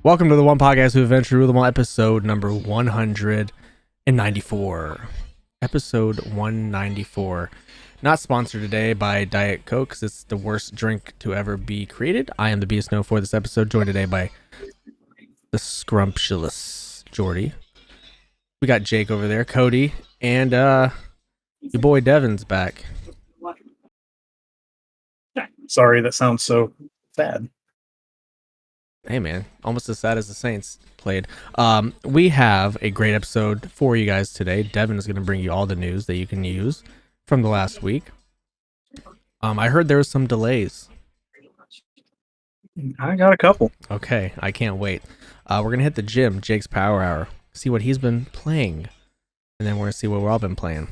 Welcome to the One Podcast Who Eventually Rule Them All, episode number 194. Episode 194. Not sponsored today by Diet Coke, because it's the worst drink to ever be created. I am the Beast No for this episode, joined today by the scrumptious Jordi. We got Jake over there, Cody, and your boy Devin's back. Sorry, that sounds so sad. Hey man, almost as sad as the Saints played. We have a great episode for you guys today. Devin is going to bring you all the news that you can use from the last week. I heard there was some delays. I got a couple. Okay, I can't wait. We're going to hit the gym, Jake's Power Hour, see what he's been playing, and then we're going to see what we've all been playing.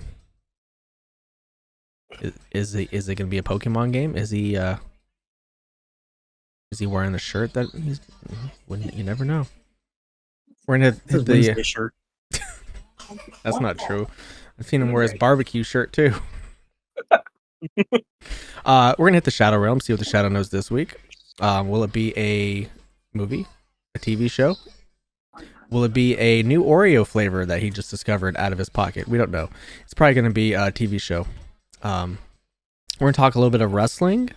Is it going to be a Pokemon game? Is he wearing the shirt that he's? You never know. We're gonna hit the shirt. That's not true. I've seen him wear his barbecue shirt too. We're gonna hit the Shadow Realm. See what the Shadow knows this week. Will it be a movie, a TV show? Will it be a new Oreo flavor that he just discovered out of his pocket? We don't know. It's probably gonna be a TV show. We're gonna talk a little bit of wrestling.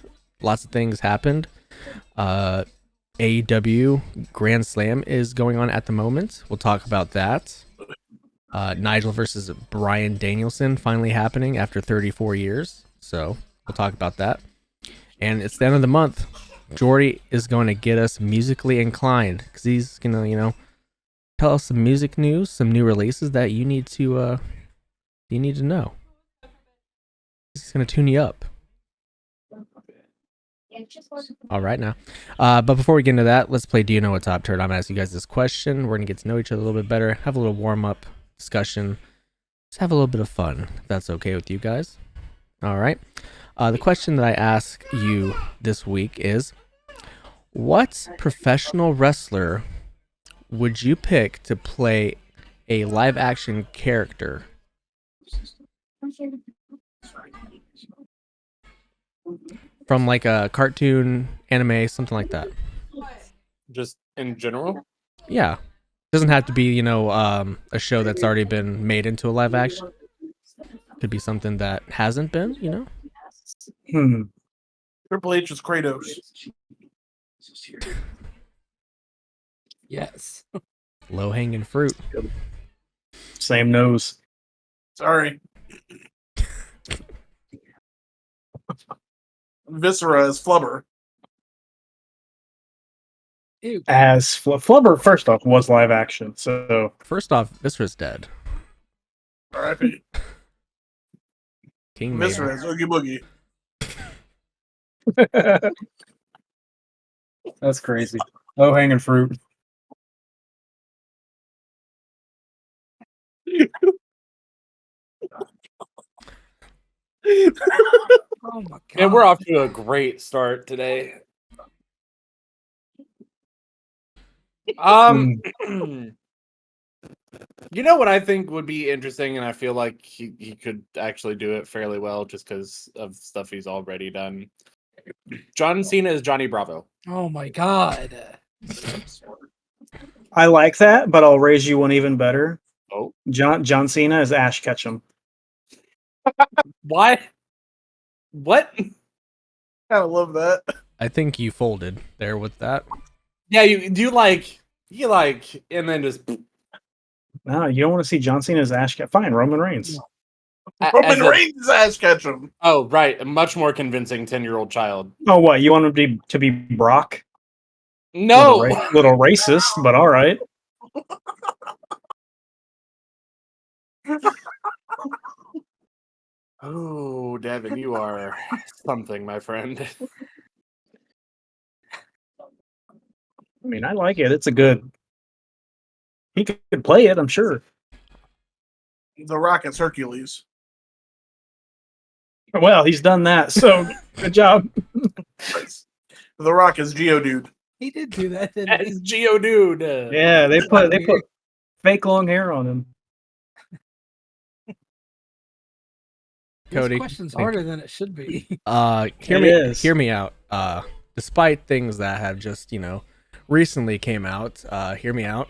Lots of things happened. AEW Grand Slam is going on at the moment. We'll talk about that. Nigel versus Bryan Danielson finally happening after 34 years. So we'll talk about that. And it's the end of the month. Jordi is going to get us musically inclined because he's going to, tell us some music news, some new releases that you need to know. He's going to tune you up. All right now. But before we get into that, let's play Do You Know What Top Turd? I'm going to ask you guys this question. We're going to get to know each other a little bit better, have a little warm-up discussion, just have a little bit of fun, if that's okay with you guys. All right. The question that I ask you this week is, what professional wrestler would you pick to play a live-action character? From like a cartoon, anime, something like that. Just in general? Yeah. Doesn't have to be, a show that's already been made into a live action. Could be something that hasn't been, Triple H is Kratos. Yes. Low hanging fruit. Same nose. Sorry. Viscera is Flubber. Ew. As Flubber, first off, was live action. So First off, Viscera's dead. R.I.P. King Viscera is Oogie Boogie. that's crazy. Low hanging fruit. Oh my god. And we're off to a great start today. You know what I think would be interesting, and I feel like he could actually do it fairly well just because of stuff he's already done. John Cena is Johnny Bravo. Oh my god. I like that, but I'll raise you one even better. Oh. John Cena is Ash Ketchum. What? I love that. I think you folded there with that. Yeah, you like, and then just No, you don't want to see John Cena as Ash Ketchum. Fine, Roman Reigns. Roman Reigns is Ash Ketchum. Oh, right, a much more convincing 10-year-old child. Oh, what? You want him to be Brock? No, Little racist, but all right. Oh, Devin, you are something, my friend. I mean, I like it. It's a good. He could play it, I'm sure. The Rock is Hercules. Well, he's done that, so good job. The Rock is Geodude. He did do that, didn't he? It's Geodude. Yeah, they put fake long hair on him. Cody, This question's harder than it should be. hear me out. Despite things that have just, recently came out. Hear me out.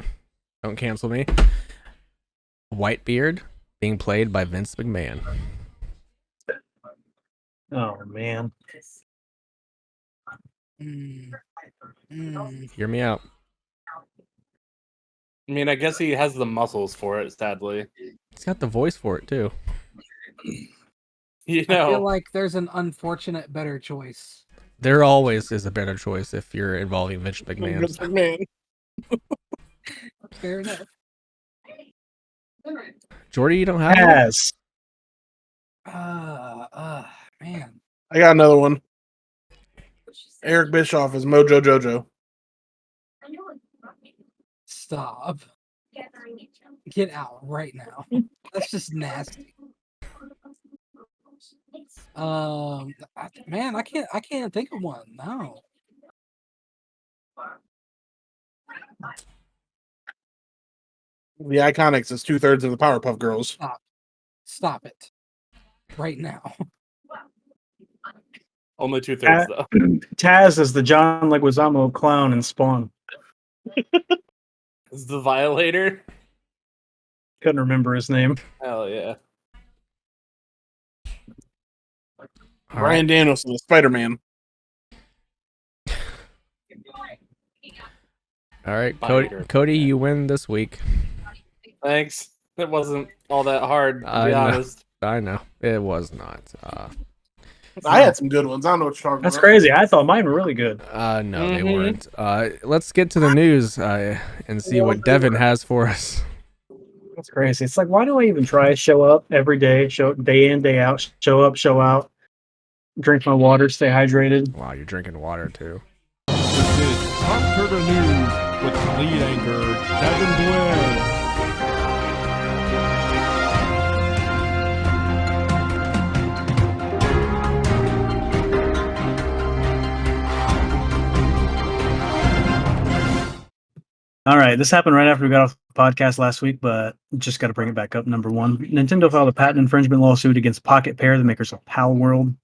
Don't cancel me. Whitebeard being played by Vince McMahon. Oh man. Mm. Mm. Hear me out. I mean, I guess he has the muscles for it. Sadly, He's got the voice for it too. you I feel know. like there's an unfortunate better choice. There always is a better choice if you're involving Vince McMahon. Vince McMahon. Fair enough. Jordi, you don't have one? Yes. Man. I got another one. Eric Bischoff is Mojo Jojo. Stop. Get out right now. That's just nasty. Man, I can't think of one. No. The Iconics is 2/3 of the Powerpuff Girls. Stop it. Right now. Only 2/3 though. Taz is the John Leguizamo clown in Spawn. Is the Violator? Couldn't remember his name. Hell yeah. All Brian right. Danielson is Spider-Man. All right, Biter. Cody, you win this week. Thanks. It wasn't all that hard, to I be know. honest. I know it was not. I had some good ones. I don't know what you're talking That's about. crazy. I thought mine were really good. No, they Mhm. weren't. Let's get to the news and see what Devin has for us. That's crazy. It's like, why do I even try? Show up every day, show day in, day out, show up, show out, drink my water, stay hydrated. Wow, you're drinking water too. This is TOPTERTA News with lead anchor Devin Blair. All right, this happened right after we got off the podcast last week, but just got to bring it back up. Number one, Nintendo filed a patent infringement lawsuit against Pocket Pair, the makers of Pal World.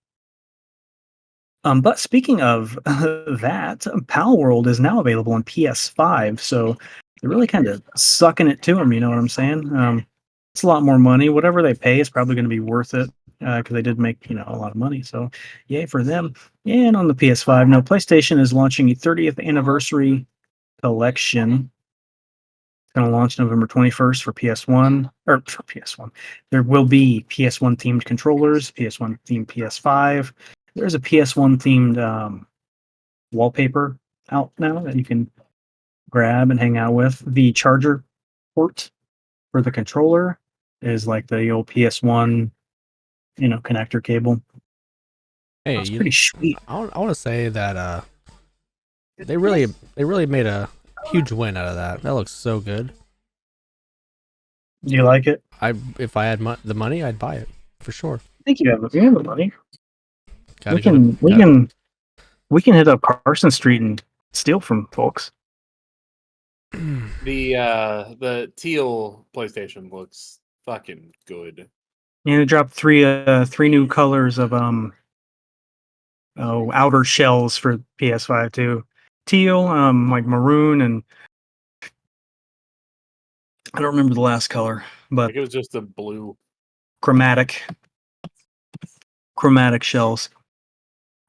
But speaking of that, Pal World is now available on PS5, so they're really kind of sucking it to them. You know what I'm saying? It's a lot more money. Whatever they pay is probably going to be worth it because they did make a lot of money. So yay for them. And on the PS5, no, PlayStation is launching a 30th anniversary collection. It's going to launch November 21st for PS1 or for PS1. There will be PS1 themed controllers, PS1 themed PS5. There's a PS1 themed wallpaper out now that you can grab and hang out with. The charger port for the controller is like the old PS1, connector cable. Hey, That's pretty sweet. I want to say that they really made a huge win out of that. That looks so good. Do you like it? If I had the money, I'd buy it for sure. I think you have the money. Gotta We go to- can we can hit up Carson Street and steal from folks. The teal PlayStation looks fucking good. They dropped three new colors of outer shells for PS5 too. Teal, like maroon, and I don't remember the last color, but Like it was just a blue. chromatic shells.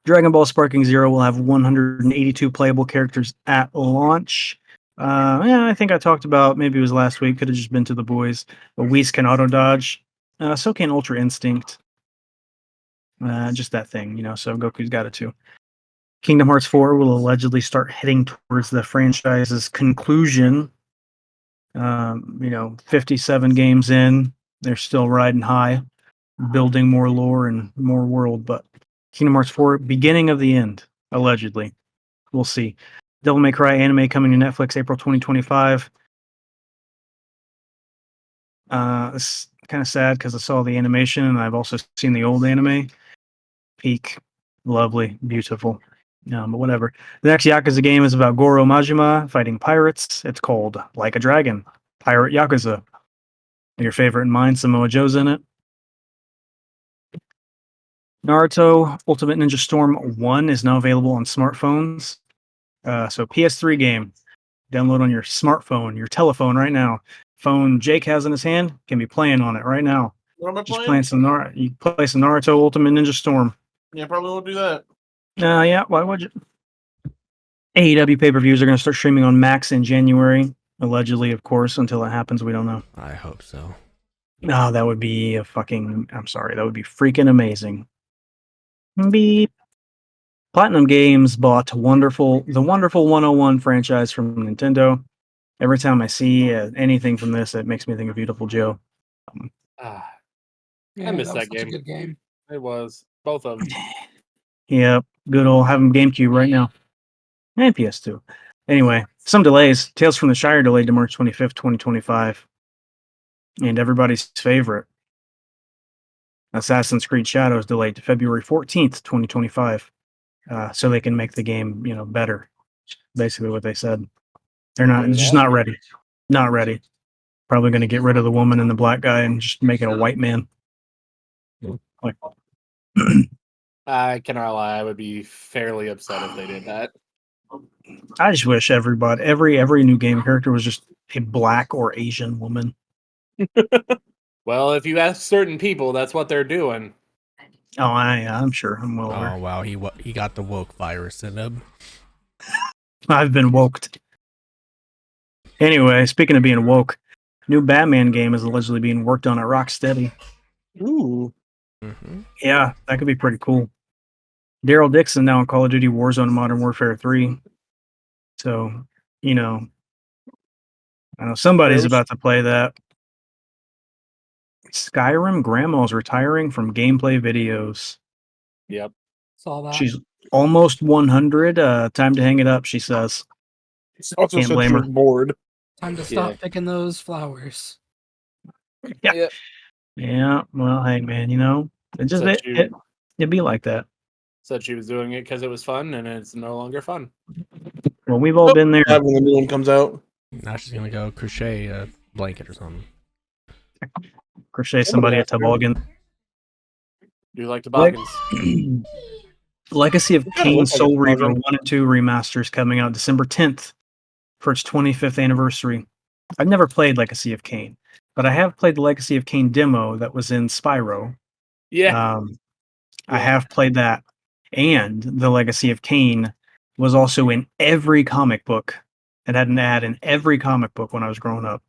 Dragon Ball Sparking Zero will have 182 playable characters at launch. I think I talked about, maybe it was last week, could have just been to the boys. But Whis can auto dodge. So can Ultra Instinct. Just that thing, so Goku's got it too. Kingdom Hearts 4 will allegedly start heading towards the franchise's conclusion. 57 games in, they're still riding high, building more lore and more world, but Kingdom Hearts 4, beginning of the end, allegedly. We'll see. Devil May Cry anime coming to Netflix April 2025. It's kind of sad because I saw the animation and I've also seen the old anime. Peak, lovely, beautiful. But whatever. The next Yakuza game is about Goro Majima fighting pirates. It's called Like a Dragon, Pirate Yakuza. Your favorite and mine, Samoa Joe's in it. Naruto Ultimate Ninja Storm 1 is now available on smartphones. So PS3 game, download on your smartphone, your telephone right now. Phone Jake has in his hand can be playing on it right now. What am I Just playing? playing some you play some Naruto Ultimate Ninja Storm. Yeah, probably won't do that. Yeah, why would you? AEW pay-per-views are going to start streaming on Max in January, allegedly, of course. Until it happens, we don't know. I hope so. Oh, that would be I'm sorry, that would be freaking amazing. Beep. Platinum Games bought the Wonderful 101 franchise from Nintendo. Every time I see anything from this, it makes me think of Beautiful Joe. Ah, Yeah, missed that was that such a game. good game. it was both of them. Yep, good old having GameCube right now. And PS2. Anyway, some delays. Tales from the Shire delayed to March 25th, 2025. And everybody's favorite, Assassin's Creed Shadows delayed to February 14th, 2025. So they can make the game, better. Basically what they said. They're not Okay with just that. not ready. Not ready. Probably going to get rid of the woman and the black guy and just make it a white man. Like, I cannot lie, I would be fairly upset if they did that. I just wish every new game character was just a black or Asian woman. Well, if you ask certain people, that's what they're doing. Oh, I'm sure. I'm well aware. Oh wow, he got the woke virus in him. I've been woked. Anyway, speaking of being woke, new Batman game is allegedly being worked on at Rocksteady. Ooh. Mm-hmm. Yeah, that could be pretty cool. Daryl Dixon now in Call of Duty Warzone Modern Warfare 3. So, I know somebody's Gross. about to play that. Skyrim Grandma's retiring from gameplay videos. Yep. Saw that. She's almost 100. Time to hang it up, she says. It's also Can't said blame she her. was bored. Time to stop Yeah. picking those flowers. Yeah. Yep. Yeah, well, hey, man, it just Said it'd be like that. said she was doing it because it was fun, and it's no longer fun. Well, we've all Nope. been there. When the new one comes out. Now she's gonna go crochet a blanket or something. Crochet somebody a has to. toboggan. Do you like toboggans? Legacy of It kinda Kain looks like a Soul Reaver toboggan. 1 and 2 remasters coming out December 10th for its 25th anniversary. I've never played Legacy of Kain, but I have played the Legacy of Kain demo that was in Spyro. Yeah. I Yeah. have played that. And the Legacy of Kain was also in every comic book. It had an ad in every comic book when I was growing up.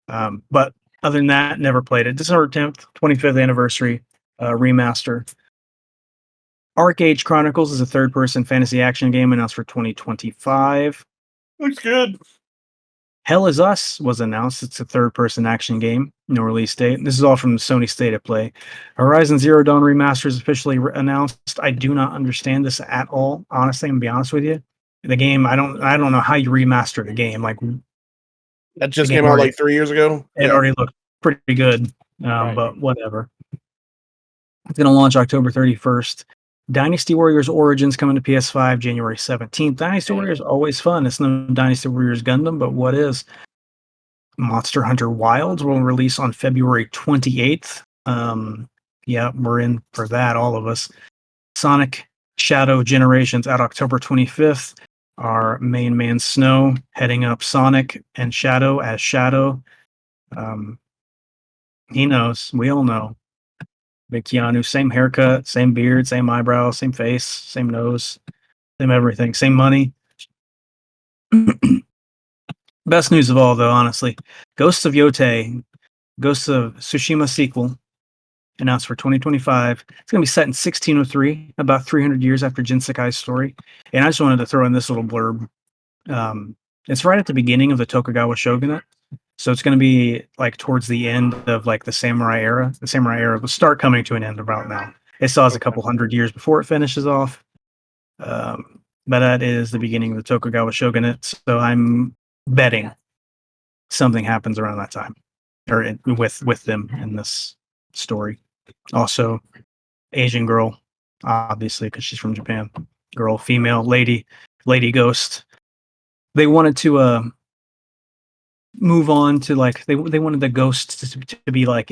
But other than that, never played it. December 10th, 25th anniversary remaster. Arcade Chronicles is a third-person fantasy action game announced for 2025. Looks good. Hell Is Us was announced. It's a third-person action game. No release date. This is all from the Sony State of Play. Horizon Zero Dawn Remaster is officially announced. I do not understand this at all. Honestly, I'm gonna be honest with you. The game, I don't know how you remaster the game. Like, That just The game came out already- like 3 years ago. it already looked pretty good, Right. but whatever. It's gonna launch October 31st. Dynasty Warriors Origins coming to PS5 January 17th. Dynasty Yeah. Warriors always fun. It's no Dynasty Warriors Gundam, but what is? Monster Hunter Wilds will release on February 28th. Yeah, we're in for that, all of us. Sonic Shadow Generations at October 25th. Our main man Snow heading up Sonic and Shadow as Shadow. He knows. We all know. Big Keanu, same haircut, same beard, same eyebrow, same face, same nose, same everything, same money. Best news of all, though, honestly. Ghosts of Yotei, Ghosts of Tsushima sequel, announced for 2025. It's going to be set in 1603, about 300 years after Jin Sakai's story. And I just wanted to throw in this little blurb. It's right at the beginning of the Tokugawa shogunate. So it's going to be like towards the end of like the samurai era. The samurai era will start coming to an end about now. It still has a couple hundred years before it finishes off. But that is the beginning of the Tokugawa shogunate. So I'm betting something happens around that time, or with them in this story. Also, Asian girl, obviously, because she's from Japan. Girl, female, lady ghost. They wanted to move on to like they wanted the ghost to be like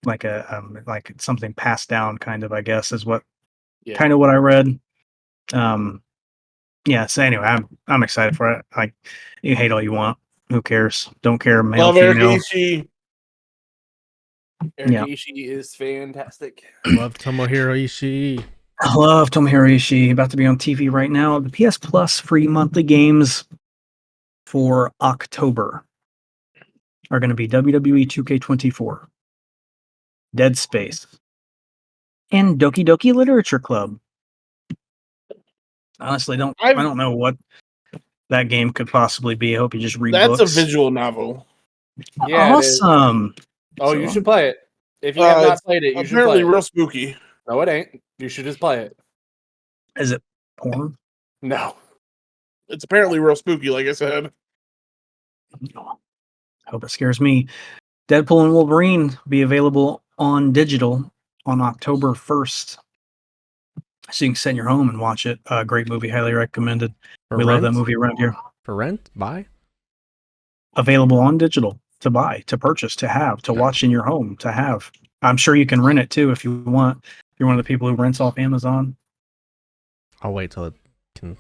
like something passed down, kind of, I guess, is what Yeah. kind of what I read. Yeah. So anyway, I'm excited for it. Like, you hate all you want. Who cares? Don't care. Male, Love Eric female. Ishii. Eric Yeah. Ishii is fantastic. Love Tomohiro Ishii. I love Tomohiro Ishii. About to be on TV right now. The PS Plus free monthly games for October are going to be WWE 2K24, Dead Space, and Doki Doki Literature Club. Honestly, I don't know what that game could possibly be. I hope you just read That's books. a visual novel. Yeah, it is. Awesome. Oh, So, you should play it. If you have not It's played it, you should apparently play it. real spooky. No, it ain't. You should just play it. Is it porn? No. It's apparently real spooky, like I said. No. Hope it scares me. Deadpool and Wolverine will be available on digital on October 1st. So you can sit in your home and watch it. Great movie, highly recommended. For We rent? love that movie around here. For rent? Buy? Available on digital to buy, to purchase, to have, to watch in your home, to have. I'm sure you can rent it too if you want. If you're one of the people who rents off Amazon. I'll wait till it can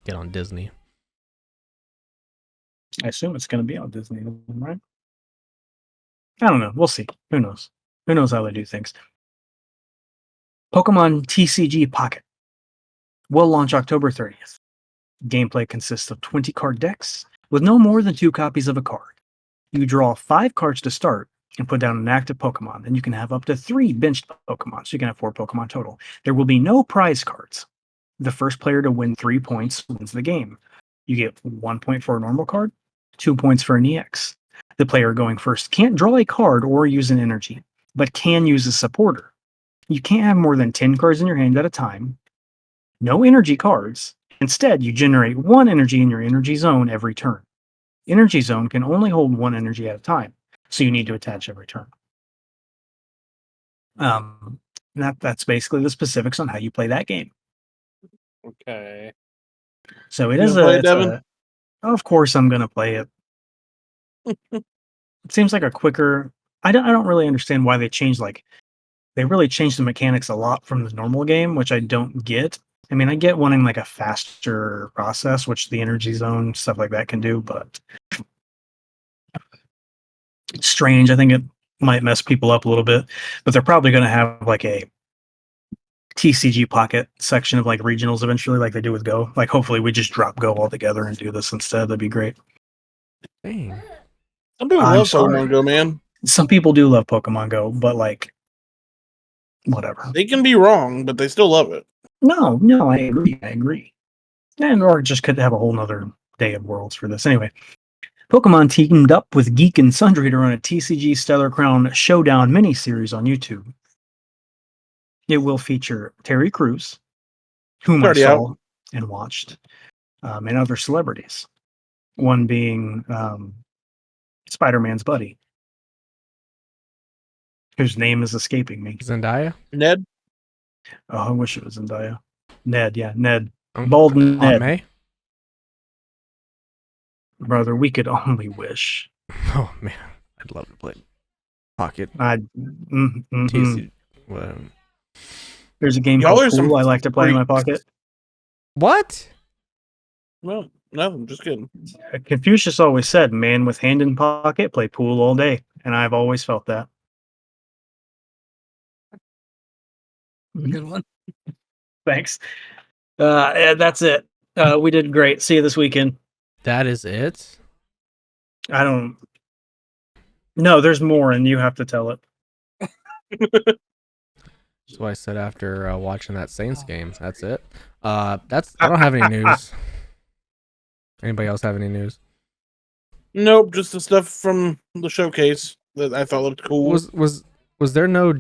get on Disney. I assume it's going to be on Disney, right? I don't know. We'll see. Who knows? Who knows how they do things? Pokemon TCG Pocket will launch October 30th. Gameplay consists of 20 card decks with no more than 2 copies of a card. You draw 5 cards to start and put down an active Pokemon. Then you can have up to 3 benched Pokemon, so you can have 4 Pokemon total. There will be no prize cards. The first player to win 3 points wins the game. You get 1 point for a normal card, 2 points for an EX. The player going first can't draw a card or use an energy, but can use a supporter. You can't have more than 10 cards in your hand at a time. No energy cards. Instead, you generate 1 energy in your energy zone every turn. Energy zone can only hold 1 energy at a time, so you need to attach every turn. That's basically the specifics on how you play that game. Okay. So it You is gonna play it, Devin? of course I'm gonna play it. It seems like a quicker. I don't really understand why they changed they really changed the mechanics a lot from the normal game, which I don't get. I mean, I get wanting like a faster process, which the energy zone stuff like that can do, but strange. I think it might mess people up a little bit, but they're probably going to have like a TCG Pocket section of like regionals eventually, like they do with Go. Like, hopefully, we just drop Go altogether and do this instead. That'd be great. Dang. Some people I'm love sorry. Pokemon Go, man. Some people do love Pokemon Go, but like, whatever. They can be wrong, but they still love it. No, I agree. And or just could have a whole nother day of worlds for this. Anyway, Pokemon teamed up with Geek and Sundry to run a TCG Stellar Crown Showdown miniseries on YouTube. It will feature Terry Crews, whom I Already saw out. and watched, and other celebrities. One being Spider-Man's buddy, whose name is escaping me. Zendaya? Ned? Oh, I wish it was Zendaya. Ned, yeah, Ned. Aunt Bald Ned. May? Brother, we could only wish. Oh, man. I'd love to play Pocket Mm-hmm. TCG. Whatever. There's a game Y'all called are some Pool I like to play in my freaks. pocket. What? No, I'm just kidding. Confucius always said, man with hand in pocket, play pool all day. And I've always felt that. Good one. Thanks. That's it. We did great. See you this weekend. That is it? No, there's more, and you have to tell it. That's what I said after watching that Saints game. That's it. I don't have any news. Anybody else have any news? Nope, just the stuff from the showcase that I thought looked cool. Was there no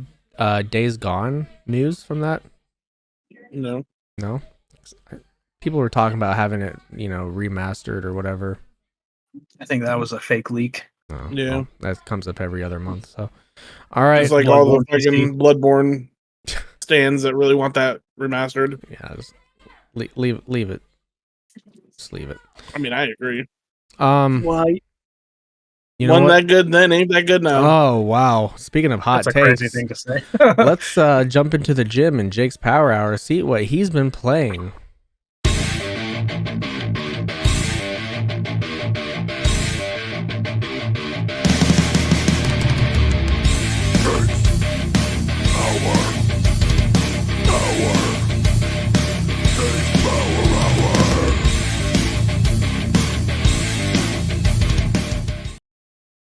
Days Gone news from that? No. No. People were talking about having it, remastered or whatever. I think that was a fake leak. Oh, Yeah. well, that comes up every other month. So, all right. It's like all the Bloodborne fucking Bloodborne stands that really want that remastered. Yeah, just leave it. Just leave it. I mean, I agree. Why? You know Wasn't what? that good then, ain't that good now. Oh wow! Speaking of hot That's a takes, crazy thing to say. let's jump into the gym in Jake's Power Hour. See what he's been playing.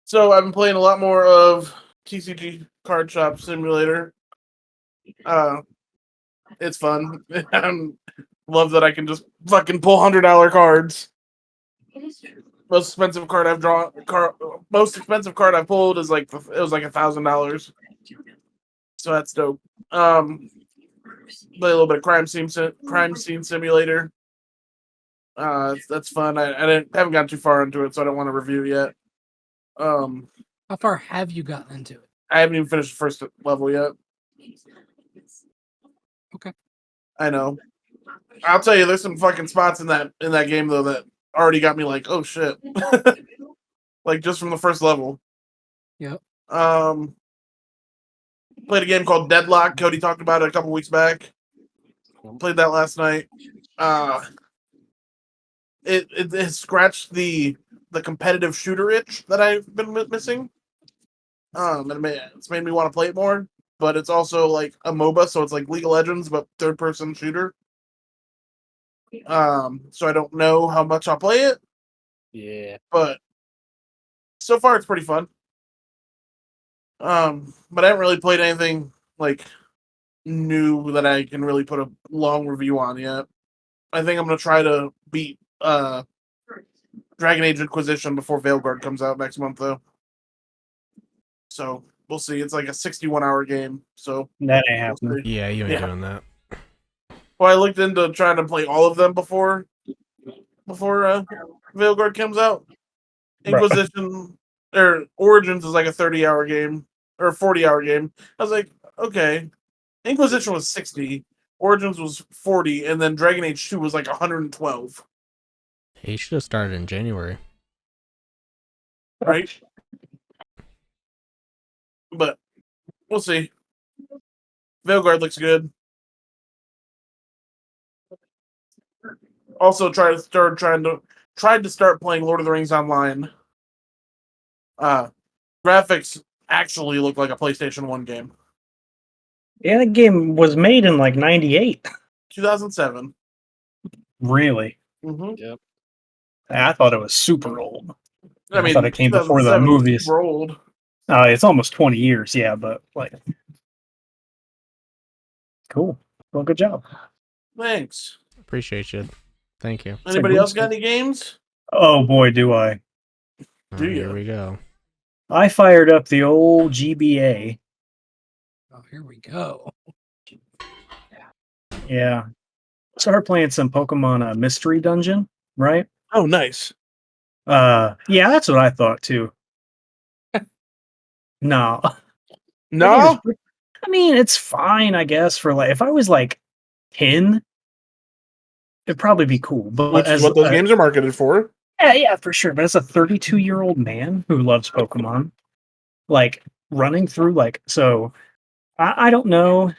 So I've been playing a lot more of TCG Card Shop Simulator. It's fun. Love that I can just fucking pull $100 cards. Most expensive card I've drawn. Most expensive card I've pulled is like it was like $1,000. So that's dope. Play a little bit of crime scene simulator. That's fun. I haven't gotten too far into it, so I don't want to review yet. How far have you gotten into it? I haven't even finished the first level yet. Okay. I know. I'll tell you, there's some fucking spots in that game though that already got me like, oh shit. Like just from the first level. Yep. Played a game called Deadlock. Cody talked about it a couple weeks back. Played that last night. It has scratched the competitive shooter itch that I've been missing. It's made me want to play it more, but it's also like a MOBA, so it's like League of Legends, but third-person shooter. So I don't know how much I'll play it. Yeah. But so far it's pretty fun. But I haven't really played anything like new that I can really put a long review on yet. I think I'm gonna try to beat Dragon Age Inquisition before Veilguard comes out next month, though. So we'll see. It's like a 61-hour game. So That ain't happening. Yeah, you ain't Yeah. doing that. Well, I looked into trying to play all of them before Veilguard comes out. Inquisition or Origins is like a 30-hour game or a 40-hour game. I was like, okay. Inquisition was 60, Origins was 40, and then Dragon Age 2 was like 112. He should have started in January. Right? But we'll see. Veilguard looks good. Also tried to start playing Lord of the Rings Online. Graphics actually look like a PlayStation 1 game. Yeah, that game was made in like 98. 2007. Really? Mm-hmm. I thought it was super old. I mean, thought it came before the 2007 is movies. super old. It's almost 20 years, yeah, but like, cool. Well, good job. Thanks. Appreciate you. Thank you. Anybody else got any games? Oh boy, do I. Do Here ya? we go. I fired up the old GBA. Oh, here we go. Yeah. Started playing some Pokemon Mystery Dungeon, right? Oh, nice. Yeah, that's what I thought too. No. No? I mean, it's fine, I guess, for like if I was like 10, it'd probably be cool. But Which is what those games are marketed for. yeah, for sure. But as a 32-year-old man who loves Pokemon, like running through so I don't know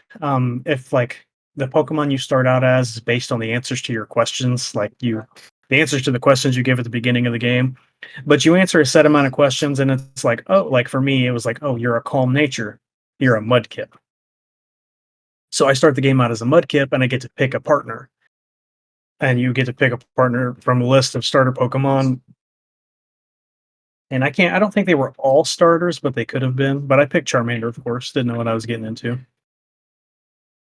if like the Pokemon you start out as is based on the answers to your questions, the answers to the questions you give at the beginning of the game. But you answer a set amount of questions, and it's like, oh, like for me, it was like, oh, you're a calm nature, you're a Mudkip. So I start the game out as a Mudkip, and I get to pick a partner. And you get to pick a partner from a list of starter Pokemon. And I don't think they were all starters, but they could have been. But I picked Charmander, of course. Didn't know what I was getting into.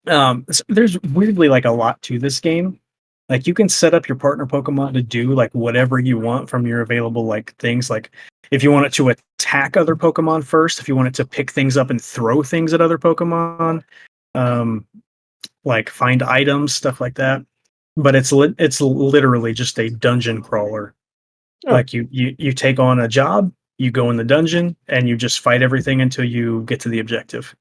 So there's weirdly like a lot to this game. Like you can set up your partner Pokemon to do like whatever you want from your available like things. Like if you want it to attack other Pokemon first, if you want it to pick things up and throw things at other Pokemon, like find items, stuff like that. But it's literally just a dungeon crawler. Oh. Like you take on a job, you go in the dungeon, and you just fight everything until you get to the objective.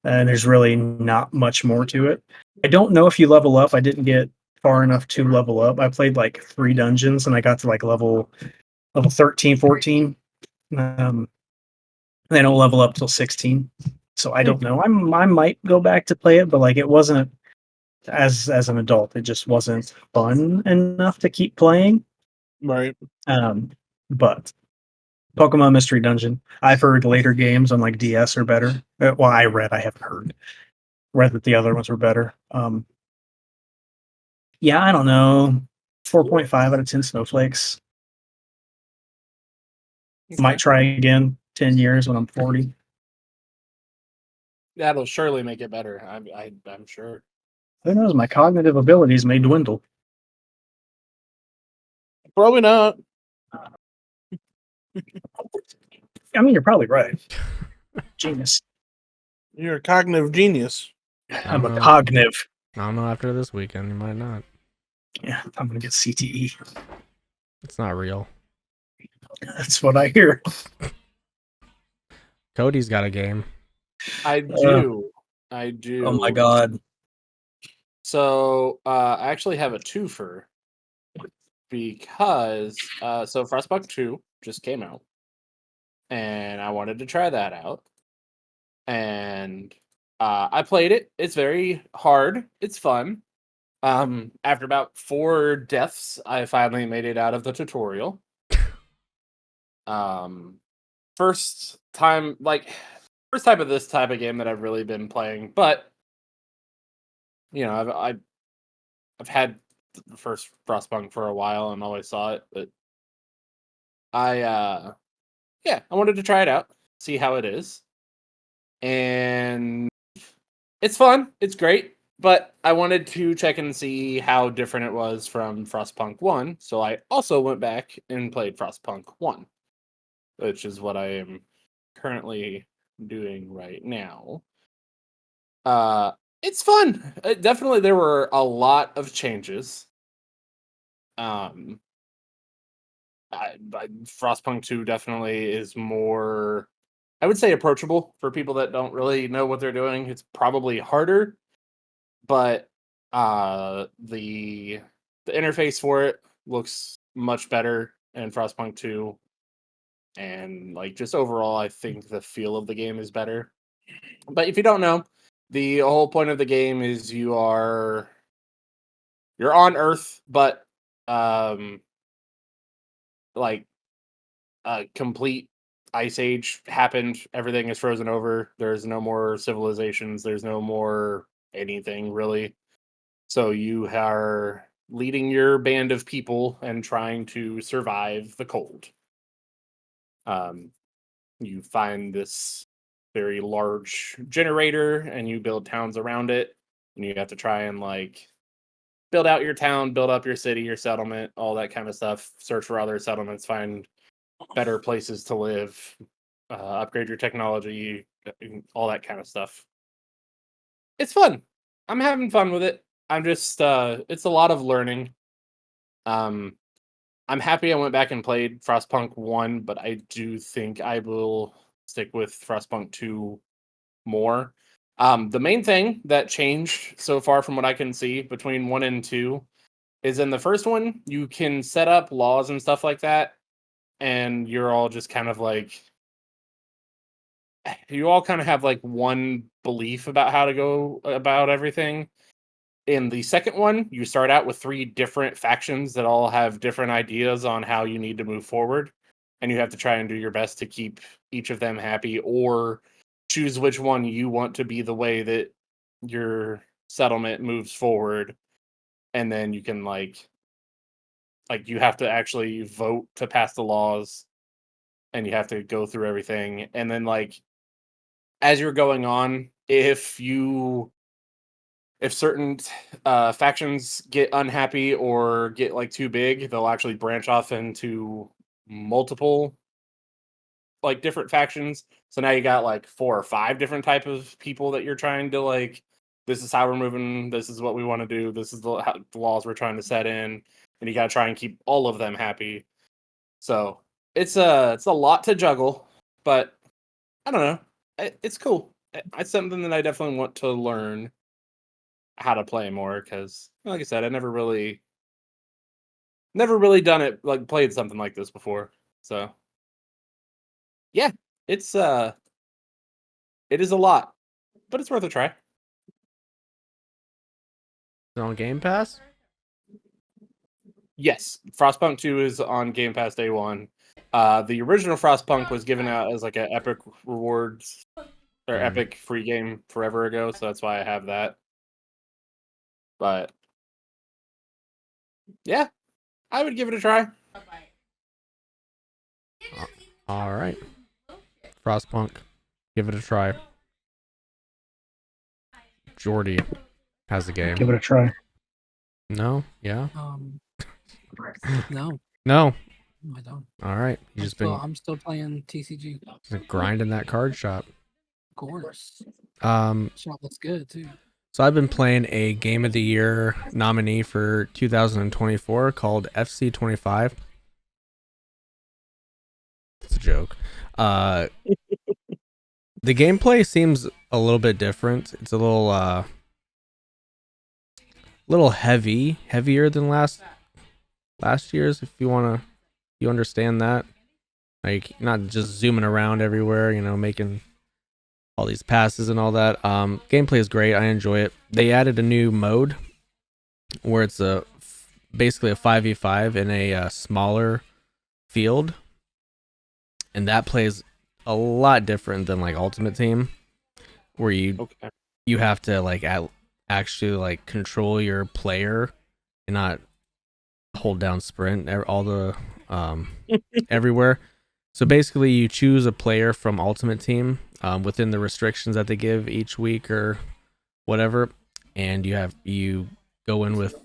And there's really not much more to it. I don't know if you level up. I didn't get far enough to level up. I played like 3 dungeons, and I got to like level 13, 14. They don't level up till 16, so I don't know. I might go back to play it, but like it wasn't as an adult. It just wasn't fun enough to keep playing. Right. But Pokemon Mystery Dungeon, I've heard later games on like DS are better. Well, I haven't heard. Read that the other ones were better. Yeah, I don't know. 4.5 out of 10 snowflakes. Might try again 10 years when I'm 40. That'll surely make it better. I'm sure. Who knows? My cognitive abilities may dwindle. Probably not. I mean, you're probably right. Genius. You're a cognitive genius. I'm a know. cognitive. I don't know. After this weekend, you might not. Yeah, I'm gonna get CTE. It's not real. That's what I hear. Cody's got a game. I do. I do. Oh my god. So I actually have a twofer because so Frostpunk 2 just came out, and I wanted to try that out. And I played it. It's very hard. It's fun. After about 4 deaths, I finally made it out of the tutorial. First time of this type of game that I've really been playing, but you know, I've had the first Frostpunk for a while and always saw it, but I wanted to try it out, see how it is. And it's fun, it's great, but I wanted to check and see how different it was from Frostpunk 1, so I also went back and played Frostpunk 1, which is what I am currently doing right now. It's fun. Definitely, there were a lot of changes. Frostpunk 2 definitely is more, I would say, approachable for people that don't really know what they're doing. It's probably harder, but the interface for it looks much better in Frostpunk 2, and like just overall, I think the feel of the game is better. But if you don't know, the whole point of the game is you're on Earth, but like a complete ice age happened. Everything is frozen over. There's no more civilizations. There's no more anything really. So you are leading your band of people and trying to survive the cold. You find this very large generator and you build towns around it, and you have to try and like build out your town, build up your city, your settlement, all that kind of stuff. Search for other settlements, find better places to live, upgrade your technology, all that kind of stuff. It's fun. I'm having fun with it. I'm just it's a lot of learning. I'm happy I went back and played Frostpunk 1, but I do think I will stick with Frostpunk 2 more. The main thing that changed so far from what I can see between 1 and 2 is in the first one, you can set up laws and stuff like that, and you're all just kind of like, you all kind of have like one belief about how to go about everything. In the second one, you start out with 3 different factions that all have different ideas on how you need to move forward, and you have to try and do your best to keep each of them happy, or choose which one you want to be the way that your settlement moves forward. And then you can like you have to actually vote to pass the laws, and you have to go through everything. And then like as you're going on, if certain factions get unhappy or get like too big, they'll actually branch off into multiple like different factions. So now you got like 4 or 5 different type of people that you're trying to like, this is how we're moving, this is what we want to do, this is the laws we're trying to set in, and you got to try and keep all of them happy. So it's a lot to juggle, but I don't know, it's cool. It's something that I definitely want to learn how to play more, because like I said, I never really done it, like played something like this before. So yeah, it's it is a lot, but it's worth a try. Is it on Game Pass? Yes, Frostpunk 2 is on Game Pass day one. The original Frostpunk was given out as like an Epic Rewards or Epic free game forever ago, so that's why I have that. But yeah, I would give it a try. All right. Frostpunk. Give it a try. Jordi has the game. Give it a try. No? Yeah? No, No. I don't. All right. You just been I'm still playing TCG. grinding that card shop. Of course. Um, Shop looks good too. so I've been playing a Game of the Year nominee for 2024 called FC25. It's a joke. The gameplay seems a little bit different. It's a little heavier than last year's. If you understand that, like not just zooming around everywhere, making all these passes and all that. Gameplay is great. I enjoy it. They added a new mode where it's basically a 5v5 in a smaller field, and that plays a lot different than like Ultimate Team, where you have to actually like control your player and not hold down sprint all the everywhere. So basically, you choose a player from Ultimate Team within the restrictions that they give each week or whatever, and you go in with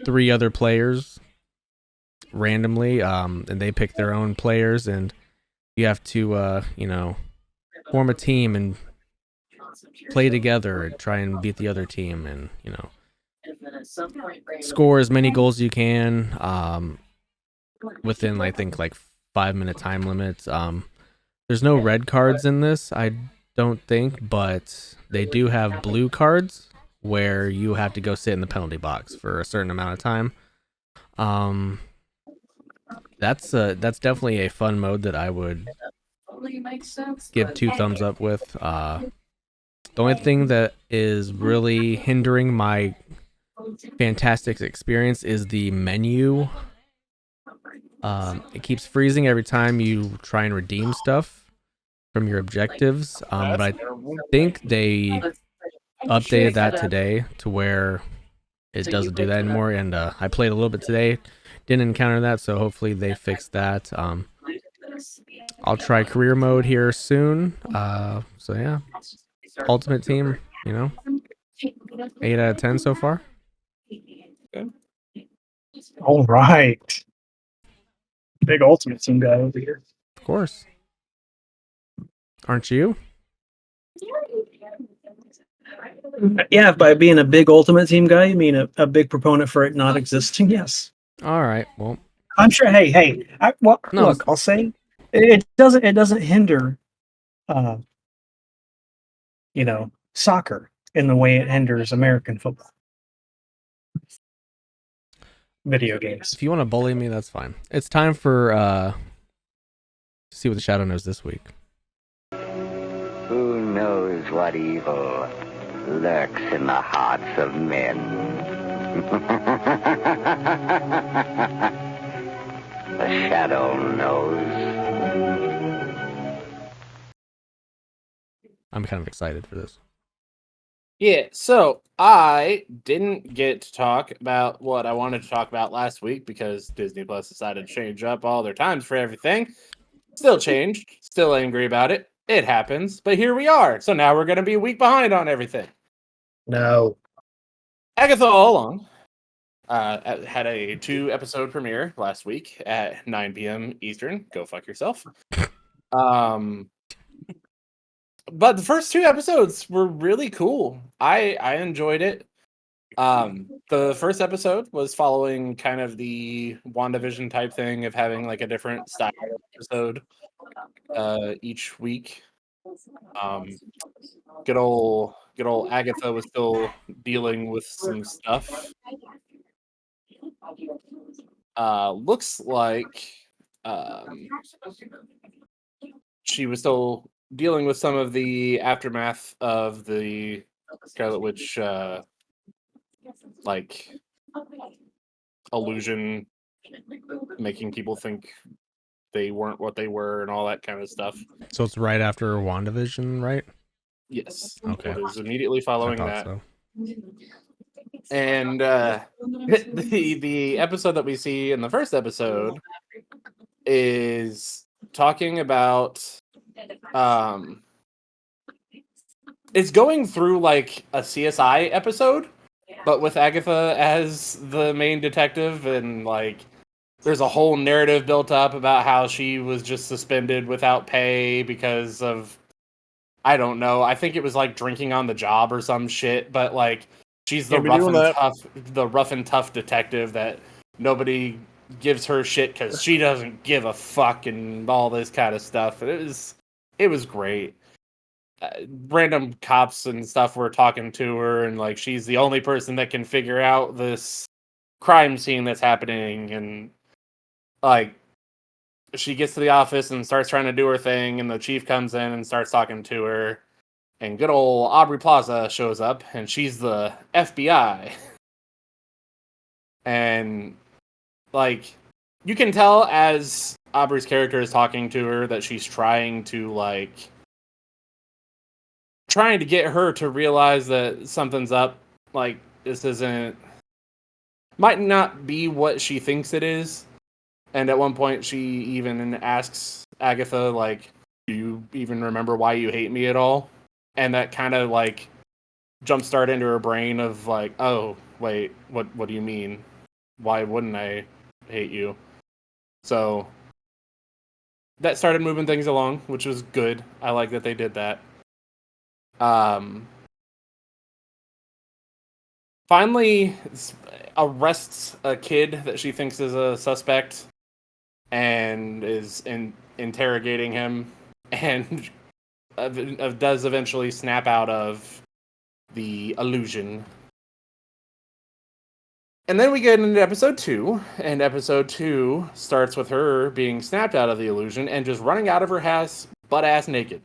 3 other players randomly, and they pick their own players, and you have to form a team and play together and try and beat the other team, and score as many goals as you can within I think like 5-minute time limits. There's no red cards in this, I don't think, but they do have blue cards where you have to go sit in the penalty box for a certain amount of time. That's definitely a fun mode that I would give 2 thumbs up with. The only thing that is really hindering my fantastic experience is the menu. It keeps freezing every time you try and redeem stuff from your objectives. But I think they updated that today to where it doesn't do that anymore. And I played a little bit today, didn't encounter that, so hopefully they fixed that. I'll try career mode here soon. So yeah, Ultimate Team, 8 out of 10 so far. All right. Big Ultimate Team guy over here. Of course. Aren't you? Yeah, by being a big Ultimate Team guy, you mean a big proponent for it not existing? Yes. All right. Well, I'm sure. Hey. Look, I'll say it doesn't hinder, soccer in the way it hinders American football. Video games. if you want to bully me, that's fine. It's time for see what the Shadow knows this week. Who knows what evil lurks in the hearts of men? The Shadow knows. I'm kind of excited for this. Yeah, so I didn't get to talk about what I wanted to talk about last week because Disney Plus decided to change up all their times for everything. Still changed, still angry about it. It happens, but here we are. So now we're going to be a week behind on everything. No. Agatha All Along had a 2-episode premiere last week at 9 p.m. Eastern. Go fuck yourself. But the first 2 episodes were really cool. I enjoyed it. The first episode was following kind of the WandaVision type thing of having like a different style episode each week. Good old Agatha was still dealing with some stuff. Looks like she was still dealing with some of the aftermath of the Scarlet Witch, like illusion, making people think they weren't what they were and all that kind of stuff. So it's right after WandaVision, right? Yes. Okay. It is immediately I following thought that. so. And the episode that we see in the first episode is talking about it's going through like a CSI episode, but with Agatha as the main detective, and like there's a whole narrative built up about how she was just suspended without pay because of, I don't know, I think it was like drinking on the job or some shit, but like she's the Can't be doing that. rough and tough detective that nobody gives her shit because she doesn't give a fuck and all this kind of stuff. It was great. Random cops and stuff were talking to her, and like she's the only person that can figure out this crime scene that's happening, and like she gets to the office and starts trying to do her thing, and the chief comes in and starts talking to her, and good old Aubrey Plaza shows up, and she's the FBI. And like you can tell as Aubrey's character is talking to her that she's trying to get her to realize that something's up. Like this might not be what she thinks it is. And at one point she even asks Agatha, like, do you even remember why you hate me at all? And that kind of like jumpstart into her brain of like, oh wait, what do you mean? Why wouldn't I hate you? So that started moving things along, which was good. I like that they did that. Finally arrests a kid that she thinks is a suspect and is interrogating him, and does eventually snap out of the illusion. And then we get into episode 2, and episode 2 starts with her being snapped out of the illusion and just running out of her house butt-ass naked.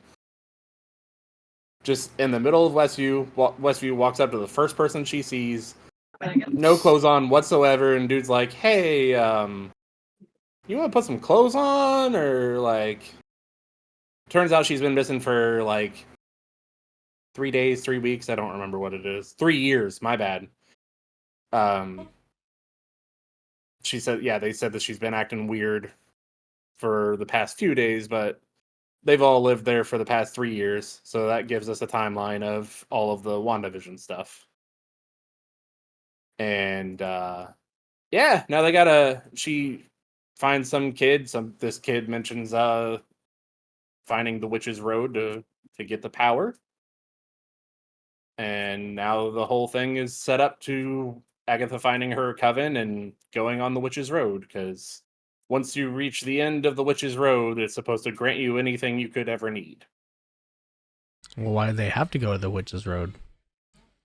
Just in the middle of Westview. Westview walks up to the first person she sees, no clothes on whatsoever, and dude's like, hey, you want to put some clothes on? Or like, turns out she's been missing for like 3 days, 3 weeks. I don't remember what it is. 3 years, my bad. She said, yeah, they said that she's been acting weird for the past few days, but they've all lived there for the past 3 years. So that gives us a timeline of all of the WandaVision stuff. And yeah, now she finds some kid. This kid mentions finding the witch's road to get the power. And now the whole thing is set up to Agatha finding her coven and going on the witch's road, because once you reach the end of the witch's road, it's supposed to grant you anything you could ever need. Well, why do they have to go to the witch's road?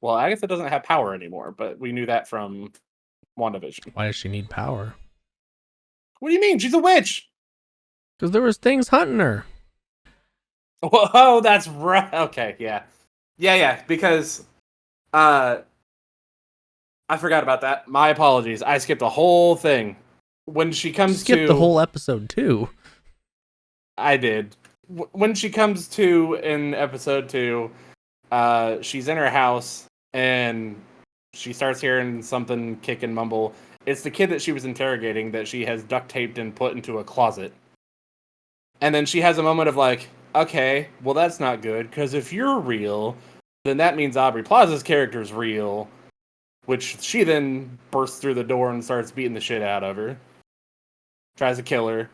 Well, Agatha doesn't have power anymore, but we knew that from WandaVision. Why does she need power? What do you mean? She's a witch! Because there was things hunting her. Oh, that's right. Okay, yeah. Yeah, because I forgot about that. My apologies. I skipped the whole thing. When she comes Skip the whole episode too. I did. When she comes to in episode 2, she's in her house and she starts hearing something kick and mumble. It's the kid that she was interrogating that she has duct taped and put into a closet. And then she has a moment of like, okay, well that's not good, because if you're real, then that means Aubrey Plaza's character's real, which she then bursts through the door and starts beating the shit out of her. Tries to kill her,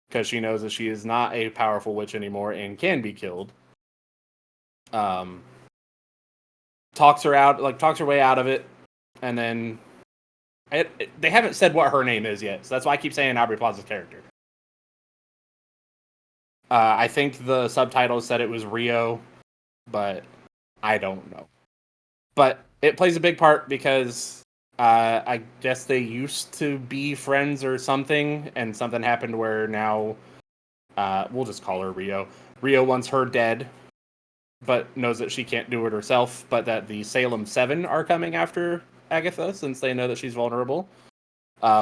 because she knows that she is not a powerful witch anymore and can be killed. Talks her way out of it, and then they haven't said what her name is yet, so that's why I keep saying Aubrey Plaza's character. I think the subtitles said it was Rio, but I don't know. But it plays a big part because I guess they used to be friends or something, and something happened where now we'll just call her Rio. Rio wants her dead, but knows that she can't do it herself, but that the Salem 7 are coming after Agatha since they know that she's vulnerable,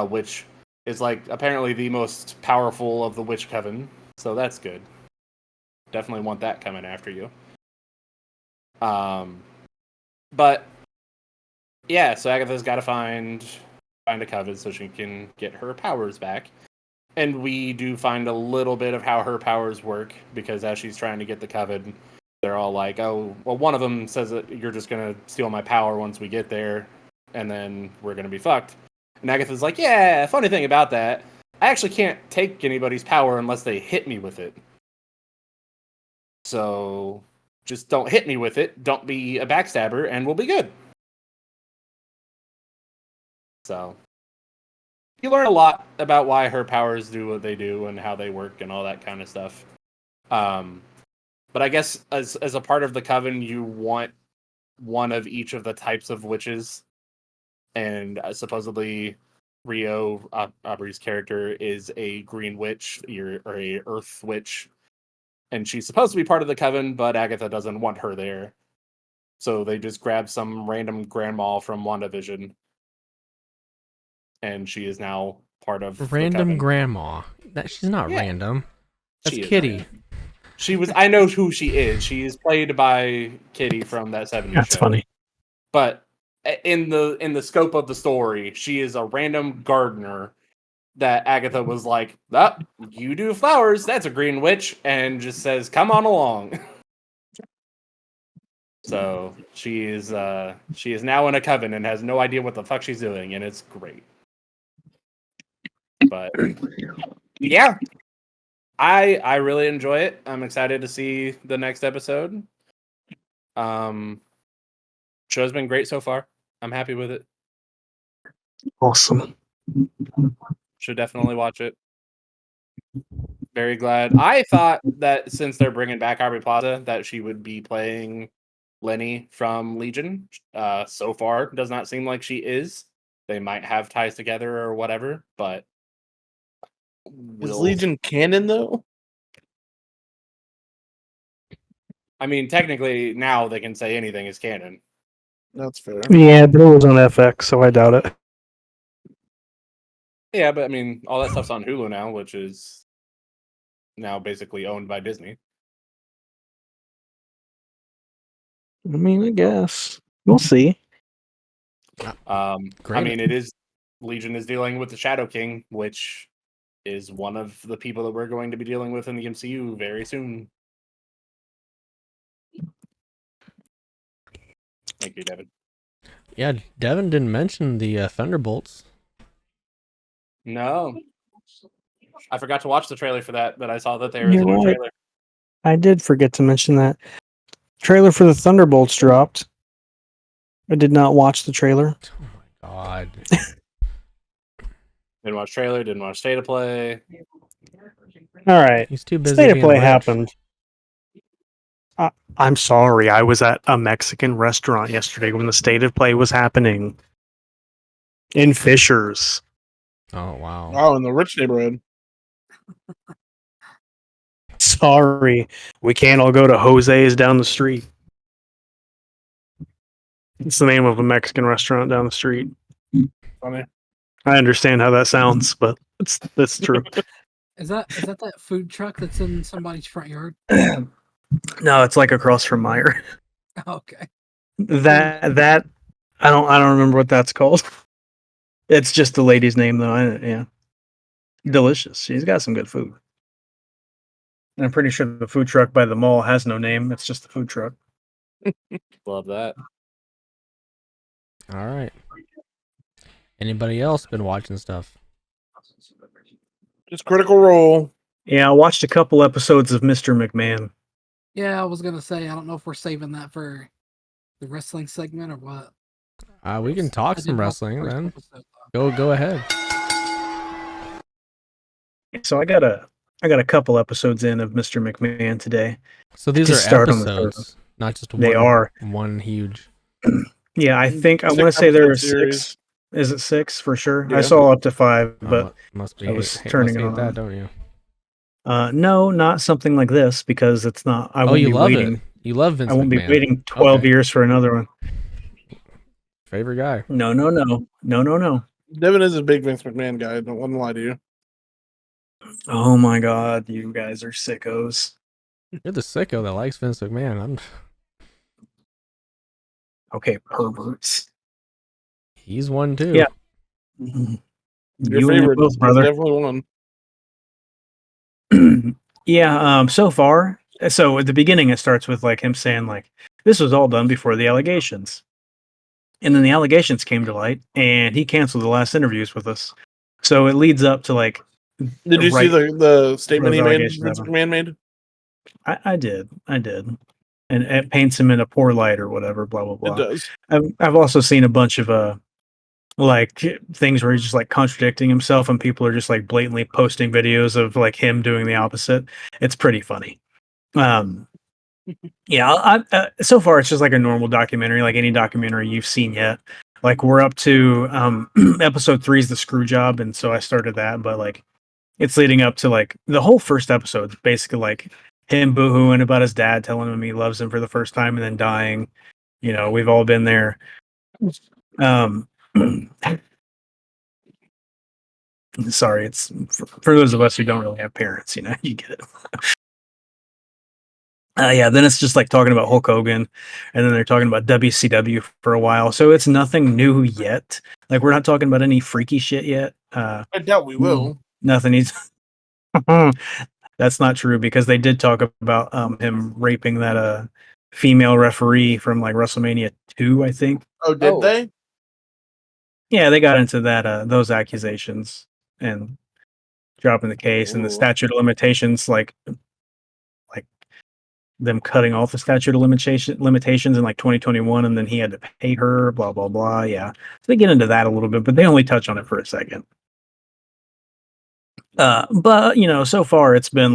which is like apparently the most powerful of the witch coven, so that's good. Definitely want that coming after you. But yeah, so Agatha's got to find a coven so she can get her powers back. And we do find a little bit of how her powers work, because as she's trying to get the coven, they're all like, oh, well, one of them says that you're just going to steal my power once we get there, and then we're going to be fucked. And Agatha's like, yeah, funny thing about that, I actually can't take anybody's power unless they hit me with it. So just don't hit me with it, don't be a backstabber, and we'll be good. So you learn a lot about why her powers do what they do and how they work and all that kind of stuff. But I guess as a part of the coven, you want one of each of the types of witches. And supposedly Rio, Aubrey's character, is a green witch or a earth witch. And she's supposed to be part of the coven, but Agatha doesn't want her there. So they just grab some random grandma from WandaVision. And she is now part of Random the grandma. She's not random. That's Kitty. Random. She was. I know who she is. She is played by Kitty from that 70s That's show. funny. But in the scope of the story, she is a random gardener that Agatha was like, "Oh, you do flowers. That's a green witch," and just says, "Come on along." So she is now in a coven and has no idea what the fuck she's doing, and it's great. But yeah, I really enjoy it. I'm excited to see the next episode. Show's been great so far. I'm happy with it. Awesome. Should definitely watch it. Very glad. I thought that since they're bringing back Aubrey Plaza, that she would be playing Lenny from Legion. So far, does not seem like she is. They might have ties together or whatever, but Is Legion canon though? I mean, technically now they can say anything is canon. That's fair. Yeah, but it was on FX, so I doubt it. Yeah, but I mean, all that stuff's on Hulu now, which is now basically owned by Disney. I mean, I guess we'll see. I Great. mean, it is Legion is dealing with the Shadow King, which is one of the people that we're going to be dealing with in the MCU very soon. Thank you, Devin. Yeah, Devin didn't mention the Thunderbolts. No, I forgot to watch the trailer for that, but I saw that there was You're a new right. trailer. I did forget to mention that. Trailer for the Thunderbolts dropped. I did not watch the trailer. Oh my god. Didn't watch trailer. Didn't watch State of Play. All right. He's too busy. State of being Play rich. happened. I'm sorry. I was at a Mexican restaurant yesterday when the State of Play was happening in Fishers. Oh wow. Oh, in the rich neighborhood. Sorry. We can't all go to Jose's down the street. It's the name of a Mexican restaurant down the street. Funny. I understand how that sounds, but that's true. Is that food truck that's in somebody's front yard? No, it's like across from Meyer. Okay. That I don't remember what that's called. It's just the lady's name though. Yeah. Delicious. She's got some good food. And I'm pretty sure the food truck by the mall has no name. It's just the food truck. Love that. All right. Anybody else been watching stuff? Just Critical Role. Yeah, I watched a couple episodes of Mr. McMahon. Yeah, I was gonna say I don't know if we're saving that for the wrestling segment or what. We can talk I some did watch the wrestling first then. episode, though. Go ahead. So I got a couple episodes in of Mr. McMahon today. So these Just are start on the episodes, not just one. They are. One huge. Yeah, I think I want to 6 say there are episode series. 6. Is it 6 for sure? Yeah. I saw up to 5, but Must be. I was must turning it hate that, on. don't you? No, not something like this because it's not. I Oh, won't you be love waiting. it. You love Vince I won't McMahon. be waiting 12 Okay. years for another one. Favorite guy. No. Devin is a big Vince McMahon guy. Don't want to lie to you. Oh my god, you guys are sickos. You're the sicko that likes Vince McMahon. Okay, perverts. He's one too. Yeah. Mhm. Your You and him favorite both, is brother. definitely one. Yeah, so far, so at the beginning it starts with like him saying like this was all done before the allegations. And then the allegations came to light and he canceled the last interviews with us. So it leads up to like Did you see right the statement those he made? allegations Vince happen. McMahon made. I did. And it paints him in a poor light or whatever, blah blah It blah. does. I've also seen a bunch of like things where he's just like contradicting himself and people are just like blatantly posting videos of like him doing the opposite. It's pretty funny. Yeah, so far it's just like a normal documentary, like any documentary you've seen yet. Like we're up to episode 3 is the screw job, and so I started that, but like it's leading up to like the whole first episode, basically like him boohooing about his dad, telling him he loves him for the first time and then dying. You know, we've all been there. Um Sorry, it's for those of us who don't really have parents, you know, you get it. Yeah, then it's just like talking about Hulk Hogan, and then they're talking about WCW for a while. So it's nothing new yet. Like we're not talking about any freaky shit yet. I doubt we will. Nothing needs. That's not true because they did talk about him raping that female referee from like WrestleMania 2, I think. Oh, did they? Yeah, they got into that those accusations and dropping the case and the Ooh. statute of limitations, like them cutting off the statute of limitations in like 2021, and then he had to pay her, blah blah blah. Yeah, so they get into that a little bit, but they only touch on it for a second. But you know, so far it's been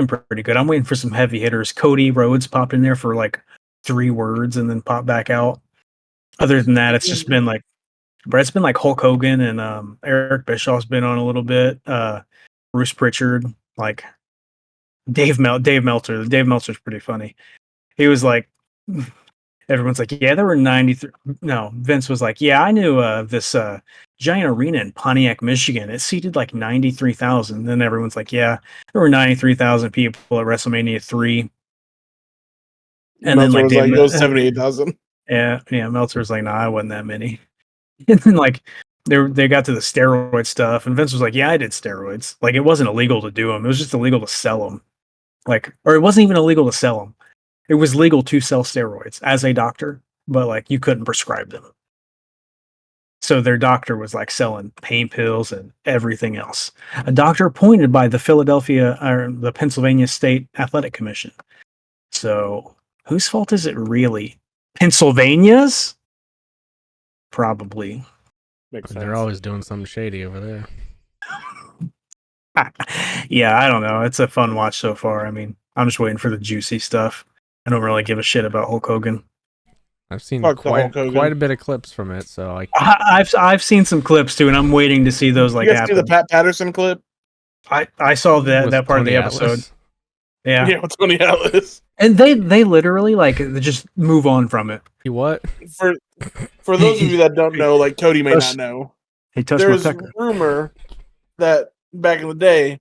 pretty good. I'm waiting for some heavy hitters. Cody Rhodes popped in there for like 3 words and then popped back out. Other than that, it's just been like, but it's been like Hulk Hogan and Eric Bischoff's been on a little bit. Bruce Pritchard, like Dave Meltzer. Dave Meltzer's pretty funny. He was like, everyone's like, yeah, there were 93. No, Vince was like, yeah, I knew this giant arena in Pontiac, Michigan. It seated like 93,000. Then everyone's like, yeah, there were 93,000 people at WrestleMania 3. And Meltzer then like was like, it was 78,000. yeah, Meltzer was like, nah, I wasn't that many. And then like they got to the steroid stuff, and Vince was like, yeah, I did steroids. Like it wasn't illegal to do them; it was just illegal to sell them. Like, or it wasn't even illegal to sell them. It was legal to sell steroids as a doctor, but like you couldn't prescribe them. So their doctor was like selling pain pills and everything else. A doctor appointed by the Philadelphia or the Pennsylvania State Athletic Commission. So whose fault is it really? Pennsylvania's? Probably. Makes sense. They're always doing something shady over there. Yeah, I don't know. It's a fun watch so far. I mean, I'm just waiting for the juicy stuff. I don't really give a shit about Hulk Hogan. I've seen Fuck the Hulk Hogan. quite a bit of clips from it, so I've seen some clips too, and I'm waiting to see those like you guys see happen. the Pat Patterson clip? I saw that with part of the Tony episode. Atlas. Yeah. Yeah, with Tony Atlas. And they literally like just move on from it. He what? For those of you that don't know, like Cody may not know, He touched my there's pecker. rumor that back in the day,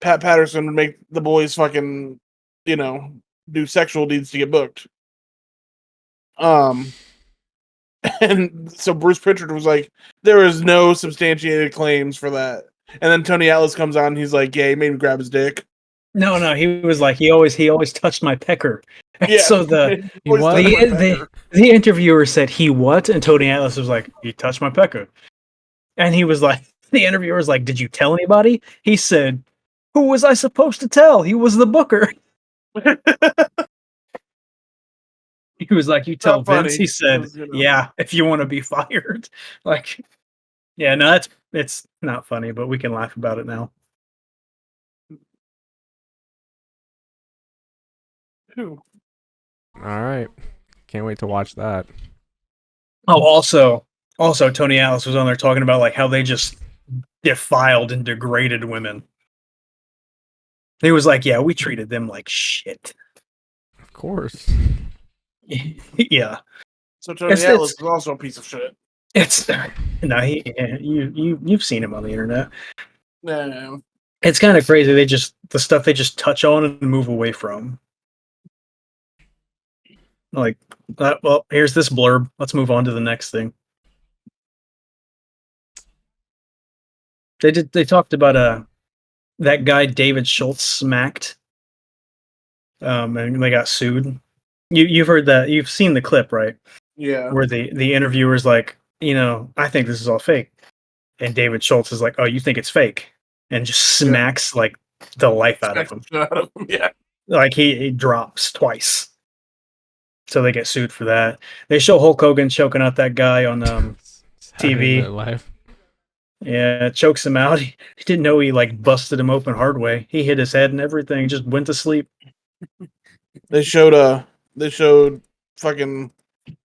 Pat Patterson would make the boys fucking, do sexual deeds to get booked. And so Bruce Pritchard was like, there is no substantiated claims for that. And then Tony Atlas comes on, and he's like, yeah, he made him grab his dick. No, he was like he always touched my pecker. And Yeah. so the He always what? touched my pecker. the interviewer said he what, and Tony Atlas was like he touched my pecker, and he was like the interviewer was like, did you tell anybody? He said, who was I supposed to tell? He was the booker. He was like, you tell Not funny. Vince. He said, It was, yeah, if you want to be fired. Like, yeah, no, it's not funny, but we can laugh about it now. Who? All right, can't wait to watch that. Oh, also, Tony Atlas was on there talking about like how they just defiled and degraded women. He was like, "Yeah, we treated them like shit." Of course. Yeah, So Tony It's- Atlas it's- is also a piece of shit. it's no, you've seen him on the internet. Yeah. It's kind of crazy. The stuff they just touch on and move away from. Like, well, here's this blurb. Let's move on to the next thing. They talked about that guy David Schultz smacked, and they got sued. You've heard that, you've seen the clip, right? Yeah. Where the interviewer's like, I think this is all fake, and David Schultz is like, oh, you think it's fake, and just smacks like the life out of him. Yeah. Like he drops twice. So they get sued for that. They show Hulk Hogan choking out that guy on TV. Having life. Yeah, chokes him out. He didn't know he like busted him open hard way. He hit his head and everything. Just went to sleep. They showed fucking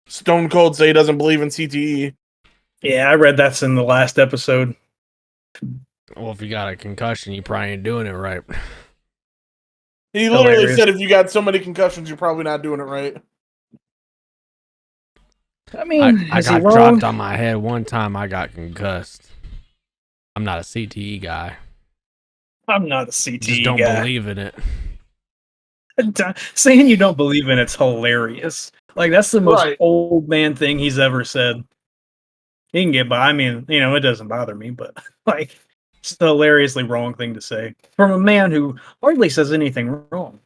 Stone Cold say he doesn't believe in CTE. Yeah, I read that's in the last episode. Well, if you got a concussion, you probably ain't doing it right. He literally Hilarious. said if you got so many concussions, you're probably not doing it right. I mean, I is he got wrong? dropped on my head one time. I got concussed. I'm not a CTE guy. I'm not a CTE Just don't guy. believe in it. Saying you don't believe in it's hilarious. Like that's the most Right. old man thing he's ever said. He can get by. I mean, it doesn't bother me, but like it's a hilariously wrong thing to say from a man who hardly says anything wrong.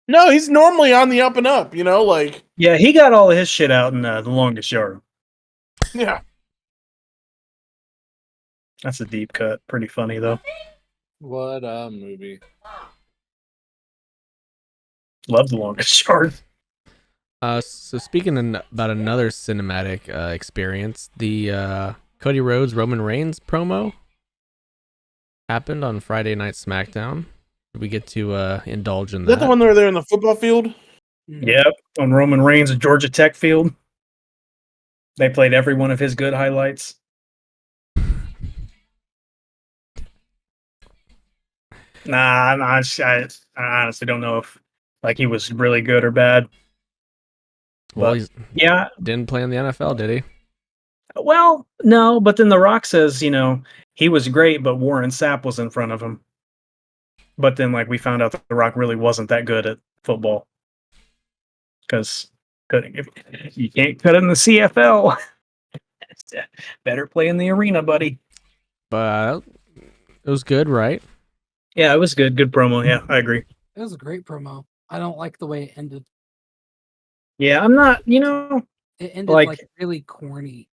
No, he's normally on the up and up, like, Yeah, he got all of his shit out in The Longest Yard. yeah. That's a deep cut. Pretty funny though. What a movie. Love The Longest Yard. So speaking about another cinematic experience, the Cody Rhodes Roman Reigns promo happened on Friday Night SmackDown. We get to indulge in Is that the one where they're in the football field? Yep, on Roman Reigns at Georgia Tech Field. They played every one of his good highlights. Nah, I honestly don't know if like he was really good or bad. Well, But, he yeah, didn't play in the NFL, did he? well, no, but then The Rock says, he was great, but Warren Sapp was in front of him. But then, like, we found out that The Rock really wasn't that good at football. Because you can't cut in the CFL. Better play in the arena, buddy. But it was good, right? Yeah, it was good. Good promo. Yeah, I agree. It was a great promo. I don't like the way it ended. Yeah, I'm not, It ended Like- like really corny.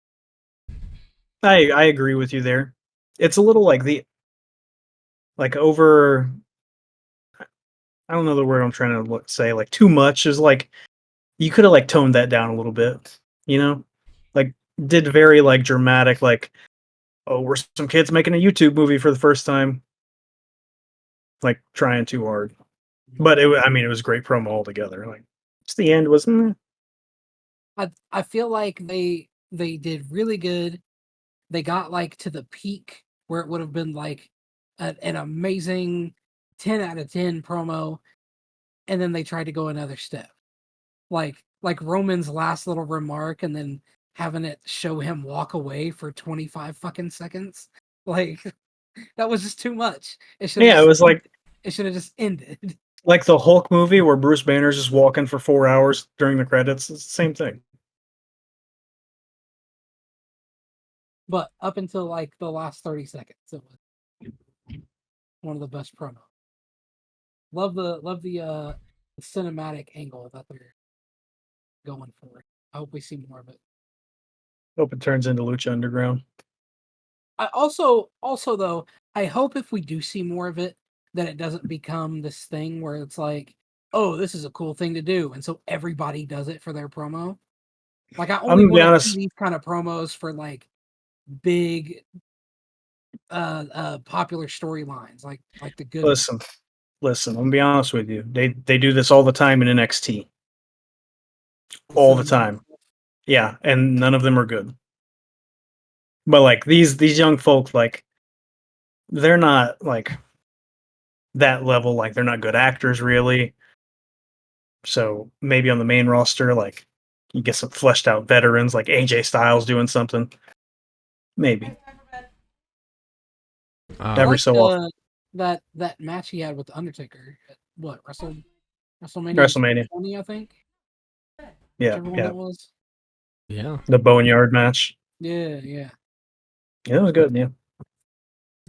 I agree with you there. It's a little like over. I don't know the word I'm trying to say. Like too much is like you could have like toned that down a little bit. Like did very like dramatic. Like, oh, we're some kids making a YouTube movie for the first time. Like trying too hard, but it was a great promo altogether. Like just the end was. I feel like they did really good. They got like to the peak where it would have been like an amazing 10 out of 10 promo, and then they tried to go another step. Like Roman's last little remark and then having it show him walk away for 25 fucking seconds. Like that was just too much. Yeah, it was like it should have just ended. like the Hulk movie where Bruce Banner's just walking for 4 hours during the credits. It's the same thing. But up until like the last 30 seconds, it was one of the best promos. Love the cinematic angle that they're going for. I hope we see more of it. Hope it turns into Lucha Underground. I also though, I hope if we do see more of it, that it doesn't become this thing where it's like, oh, this is a cool thing to do, and so everybody does it for their promo. Like I only gonna be want to honest. see these kind of promos for like big popular storylines, like the good ones. Listen, I'm gonna be honest with you. They do this all the time in NXT. All the time. Yeah, and none of them are good. But like these young folk, like they're not that level. Like they're not good actors really. So maybe on the main roster, like you get some fleshed out veterans like AJ Styles doing something. Maybe I every like so often. that match he had with the Undertaker. At what WrestleMania WrestleMania. 20, I think. Yeah, Whichever one yeah. that was. Yeah. The Boneyard match. Yeah. Yeah, it was good. Yeah,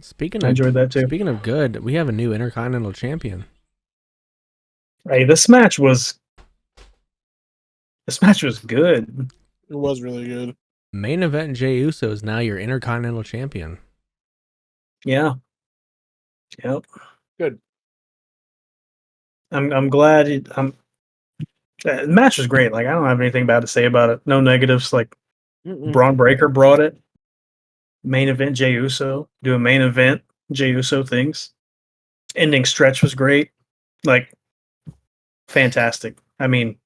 Speaking I of enjoyed that too. speaking of good, we have a new Intercontinental Champion. Hey, this match was good. It was really good. Main event Jey Uso is now your Intercontinental Champion. Yeah. Yep. Good. I'm glad the match was great. Like I don't have anything bad to say about it. No negatives. Like Braun Breaker brought it. Main event Jey Uso. Doing main event Jey Uso things. Ending stretch was great. Like fantastic. I mean,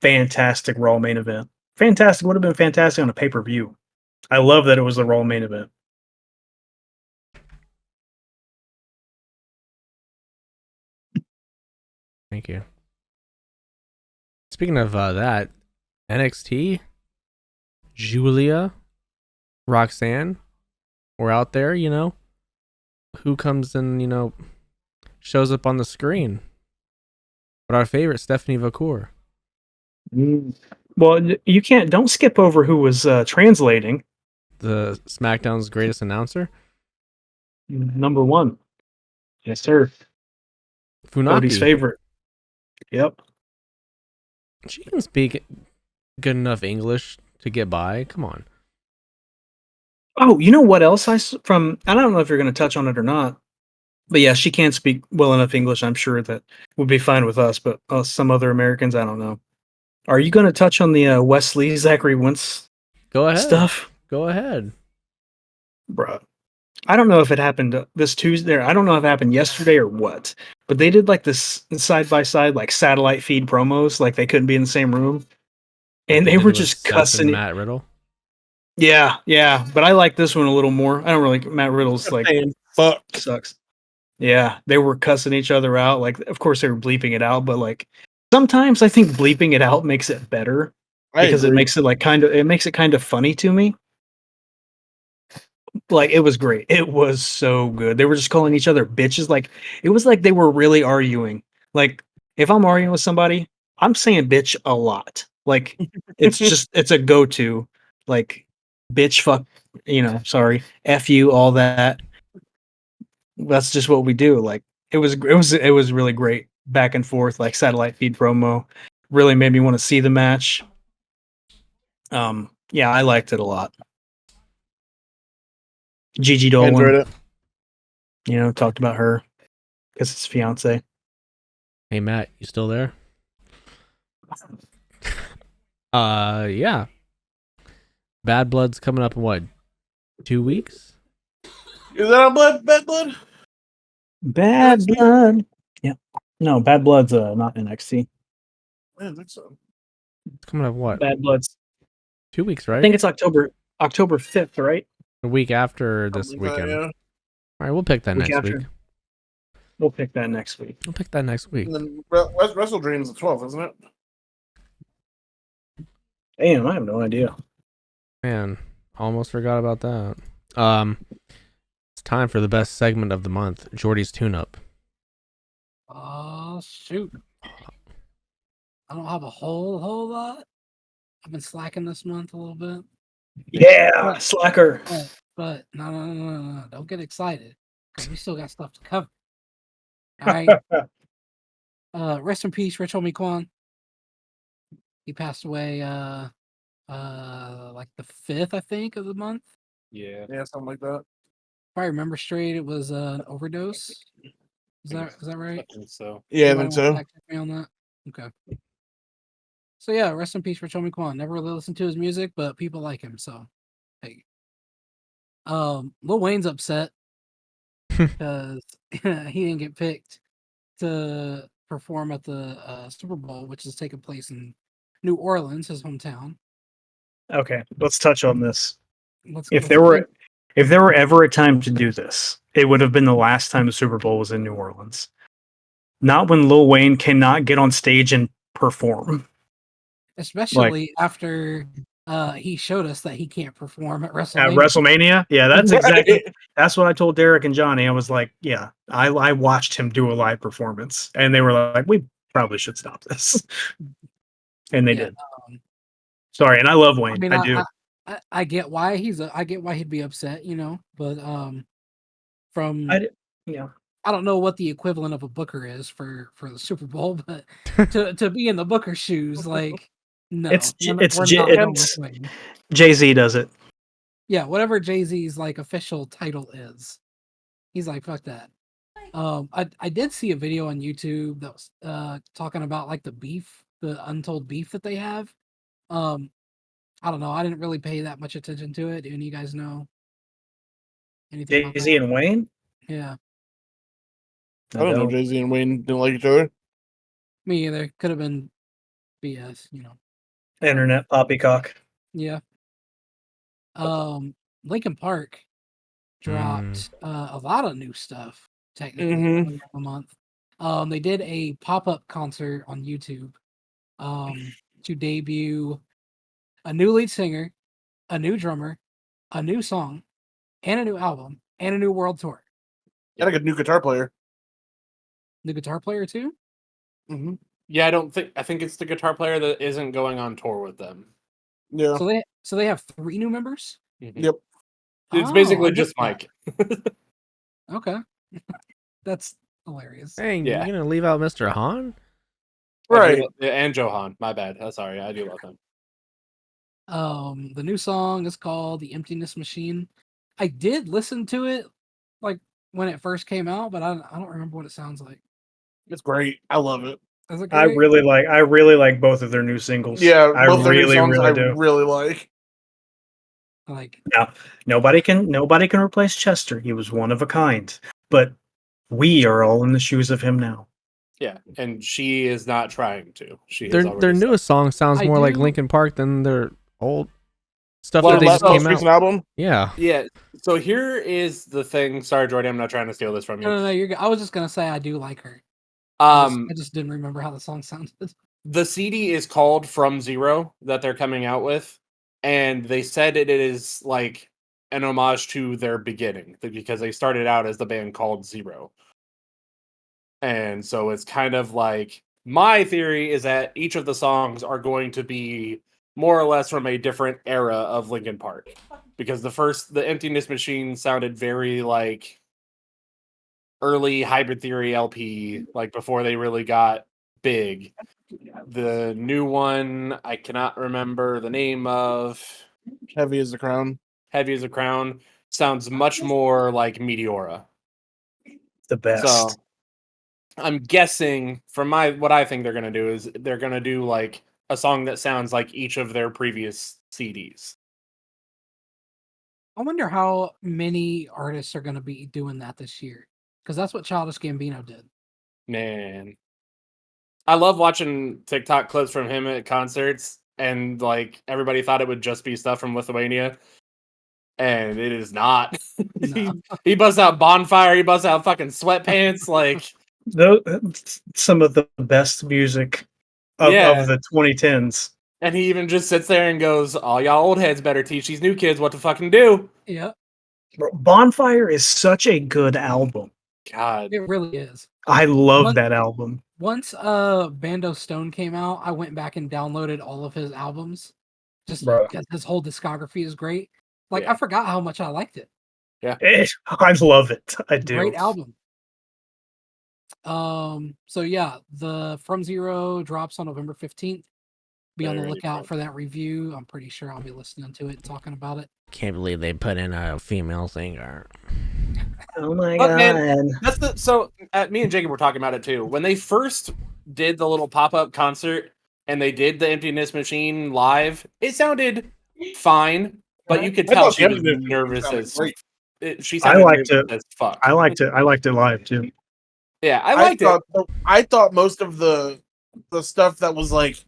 fantastic Raw main event. Fantastic. Would have been fantastic on a pay-per-view. I love that it was the Raw main event. Thank you. Speaking of that, NXT, Julia, Roxanne, we're out there, you know. Who comes and, you know, shows up on the screen? But our favorite, Stephanie Vacour. Well, you don't skip over who was translating. The SmackDown's greatest announcer. Number one. Yes, sir. Cody's Funaki. favorite. Yep. She can speak good enough English to get by. Come on. Oh, you know what else I don't know if you're going to touch on it or not, but yeah, she can't speak well enough English. I'm sure that would be fine with us, but some other Americans, I don't know. Are you going to touch on the Wesley Zachary Wentz Go ahead. stuff? Go ahead. Bruh. I don't know if it happened this Tuesday. I don't know if it happened yesterday or what, but they did like this side by side, like satellite feed promos, like they couldn't be in the same room. And they did were with just Seth cussing. and Matt Riddle. Yeah, but I like this one a little more. I don't really Matt Riddle's like Fuck. sucks. Yeah, they were cussing each other out. Like, of course they were bleeping it out, but like sometimes I think bleeping it out makes it better because it makes it like kind of funny to me. Like it was great. It was so good. They were just calling each other bitches. Like it was like they were really arguing. Like if I'm arguing with somebody, I'm saying bitch a lot. Like it's a go-to. Like bitch, fuck, sorry, f you, all that. That's just what we do. Like it was really great back and forth. Like satellite feed promo really made me want to see the match. Yeah, I liked it a lot. Gigi I Dolan, enjoyed it. talked about her because it's fiance. Hey Matt, you still there? Yeah. Bad Blood's coming up in what? 2 weeks? Is that on Bad Blood? Bad Blood. Yeah. No, Bad Blood's not NXT. I don't think so. It's coming up what? Bad Blood's 2 weeks, I right? think it's October 5th, right? A week after this Something like that, weekend. yeah. All right, we'll pick that Week next after. week. We'll pick that next week. We'll pick that next week. And then Wrestle Dream's the 12th, isn't it? Damn, I have no idea. Man, almost forgot about that. It's time for the best segment of the month, Jordi's tune-up. Oh shoot! I don't have a whole lot. I've been slacking this month a little bit. Yeah, slacker. But no. Don't get excited because we still got stuff to cover. All right. Rest in peace, Rich Homie Quan. He passed away like the 5th, I think, of the month. Yeah. Yeah, something like that. If I remember straight, it was an overdose. Is that I right? think so. Yeah, I Anybody think wanna so. fact check me on that? Okay. So yeah, rest in peace, Rich Homie Quan. Never really listened to his music, but people like him. So hey, Lil Wayne's upset because he didn't get picked to perform at the Super Bowl, which is taking place in New Orleans, his hometown. Okay, let's touch on this. Let's If there were ever a time to do this, it would have been the last time the Super Bowl was in New Orleans. Not when Lil Wayne cannot get on stage and perform. Especially after he showed us that he can't perform at At WrestleMania. WrestleMania? Yeah, that's exactly that's what I told Derek and Johnny. I was like, yeah, I watched him do a live performance, and they were like, we probably should stop this. And they did. Sorry, and I love Wayne. I do. I get why I get why he'd be upset, but from I don't know what the equivalent of a booker is for the Super Bowl, but to be in the Booker shoes, like no, It's we're not going with Wayne. Jay-Z does it. Yeah, whatever Jay-Z's like official title is, he's like, fuck that. I did see a video on YouTube that was talking about like the untold beef that they have. I don't know. I didn't really pay that much attention to it. Do any of you guys know anything about Jay-Z that? and Wayne? Yeah. I don't know. Jay-Z and Wayne didn't like each other. Me either. Could have been BS, Internet poppycock. Yeah. Linkin Park dropped a lot of new stuff technically a month. They did a pop-up concert on YouTube to debut a new lead singer, a new drummer, a new song, and a new album, and a new world tour. And a new guitar player. New guitar player too? Mm-hmm. Yeah, I think it's the guitar player that isn't going on tour with them. Yeah. So they have 3 new members? Mm-hmm. Yep. It's basically just Mike. Okay. That's hilarious. Hey, you're gonna leave out Mr. Hahn? Right. And Johan. My bad. Sorry, I do love him. The new song is called The Emptiness Machine. I did listen to it like when it first came out, but I don't remember what it sounds like. It's great. I love it. Is it I great? really like both of their new singles. Yeah, I both their new really, songs really I do. really like. Like Now, nobody can replace Chester. He was one of a kind. But we are all in the shoes of him now. Yeah, and she is not trying to. Their newest song sounds more like Linkin Park than their old stuff that they just came out. Album? Yeah. Yeah. So here is the thing. Sorry, Jordi, I'm not trying to steal this from you. No, you're good. I was just gonna say I do like her. I just didn't remember how the song sounded. The CD is called From Zero that they're coming out with, and they said it is like an homage to their beginning because they started out as the band called Zero. And so it's kind of like, my theory is that each of the songs are going to be more or less from a different era of Linkin Park, because the Emptiness Machine sounded very like early Hybrid Theory LP, like before they really got big. The new one, I cannot remember the name of. Heavy as a Crown sounds much more like Meteora. The best. So I'm guessing from what I think they're gonna do is they're gonna do like a song that sounds like each of their previous CDs. I wonder how many artists are gonna be doing that this year, because that's what Childish Gambino did. Man, I love watching TikTok clips from him at concerts, and like everybody thought it would just be stuff from Lithuania, and it is not. No. he busts out Bonfire, he busts out fucking Sweatpants, like some of the best music of the 2010s. And he even just sits there and goes, all y'all old heads better teach these new kids what to fucking do. Yeah. Bonfire is such a good album. God. It really is. I love that album. Once Bando Stone came out, I went back and downloaded all of his albums. Just because his whole discography is great. Like, I forgot how much I liked it. Yeah. I love it. I do. Great album. So yeah, the From Zero drops on November 15th. Be on the lookout for that review. I'm pretty sure I'll be listening to it and talking about it. Can't believe they put in a female singer. Oh my god. Man, me and Jacob were talking about it too. When they first did the little pop-up concert and they did the Emptiness Machine live, it sounded fine, but you could tell she was nervous as she sounded nervous as fuck. I liked it live too. Yeah, I liked it. I thought most of the stuff that was like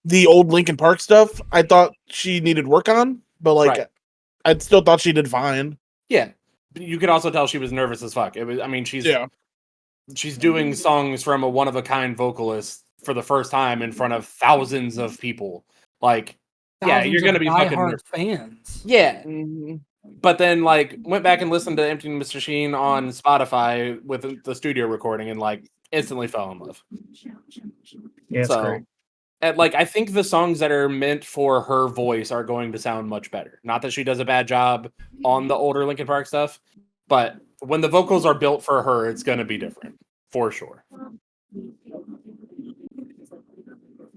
the old Linkin Park stuff, I thought she needed work on, but like I still thought she did fine. Yeah. You could also tell she was nervous as fuck. It was, I mean, she's she's doing songs from a one of a kind vocalist for the first time in front of thousands of people. Like, yeah, Thousands you're gonna of be fucking diehard fans. yeah. But then like went back and listened to Empty Machine on Spotify with the studio recording and like instantly fell in love. Yeah, it's great. And like I think the songs that are meant for her voice are going to sound much better. Not that she does a bad job on the older Linkin Park stuff, but when the vocals are built for her, it's going to be different for sure.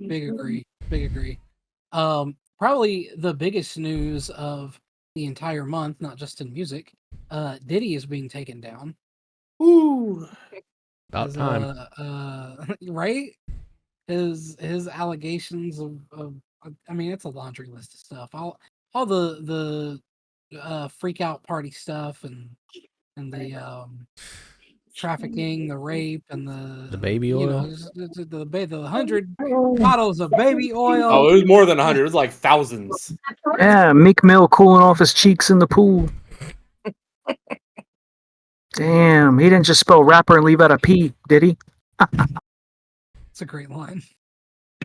Big agree. Big agree. Probably the biggest news of the entire month, not just in music, Diddy is being taken down. Ooh. About time. Right? His allegations of I mean, it's a laundry list of stuff. All the freak out party stuff and the trafficking, the rape, and The baby oil. the 100 bottles of baby oil. Oh, it was more than 100. It was like thousands. Yeah, Meek Mill cooling off his cheeks in the pool. Damn, he didn't just spell rapper and leave out a P, did he? It's a great line.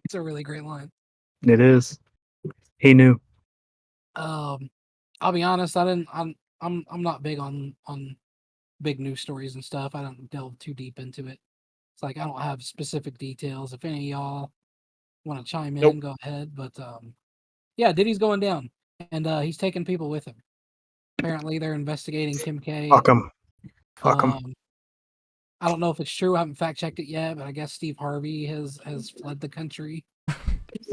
It's a really great line. It is. He knew. I'll be honest. I'm not big on big news stories and stuff. I don't delve too deep into it. It's like I don't have specific details. If any of y'all want to chime in, go ahead. But yeah, Diddy's going down, and he's taking people with him. Apparently, they're investigating Kim K. Fuck him. Fuck him. I don't know if it's true. I haven't fact checked it yet, but I guess Steve Harvey has fled the country.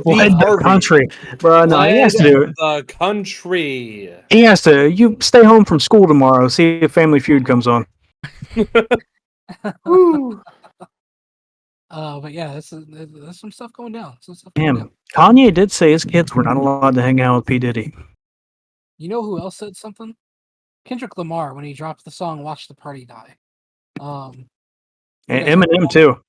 Fled the country, bro. No, he has to do it. The country. He has to. You stay home from school tomorrow. See if Family Feud comes on. But yeah, there's some stuff going down. Damn, Kanye did say his kids were not allowed to hang out with P. Diddy. You know who else said something? Kendrick Lamar when he dropped the song "Watch the Party Die." And Eminem too.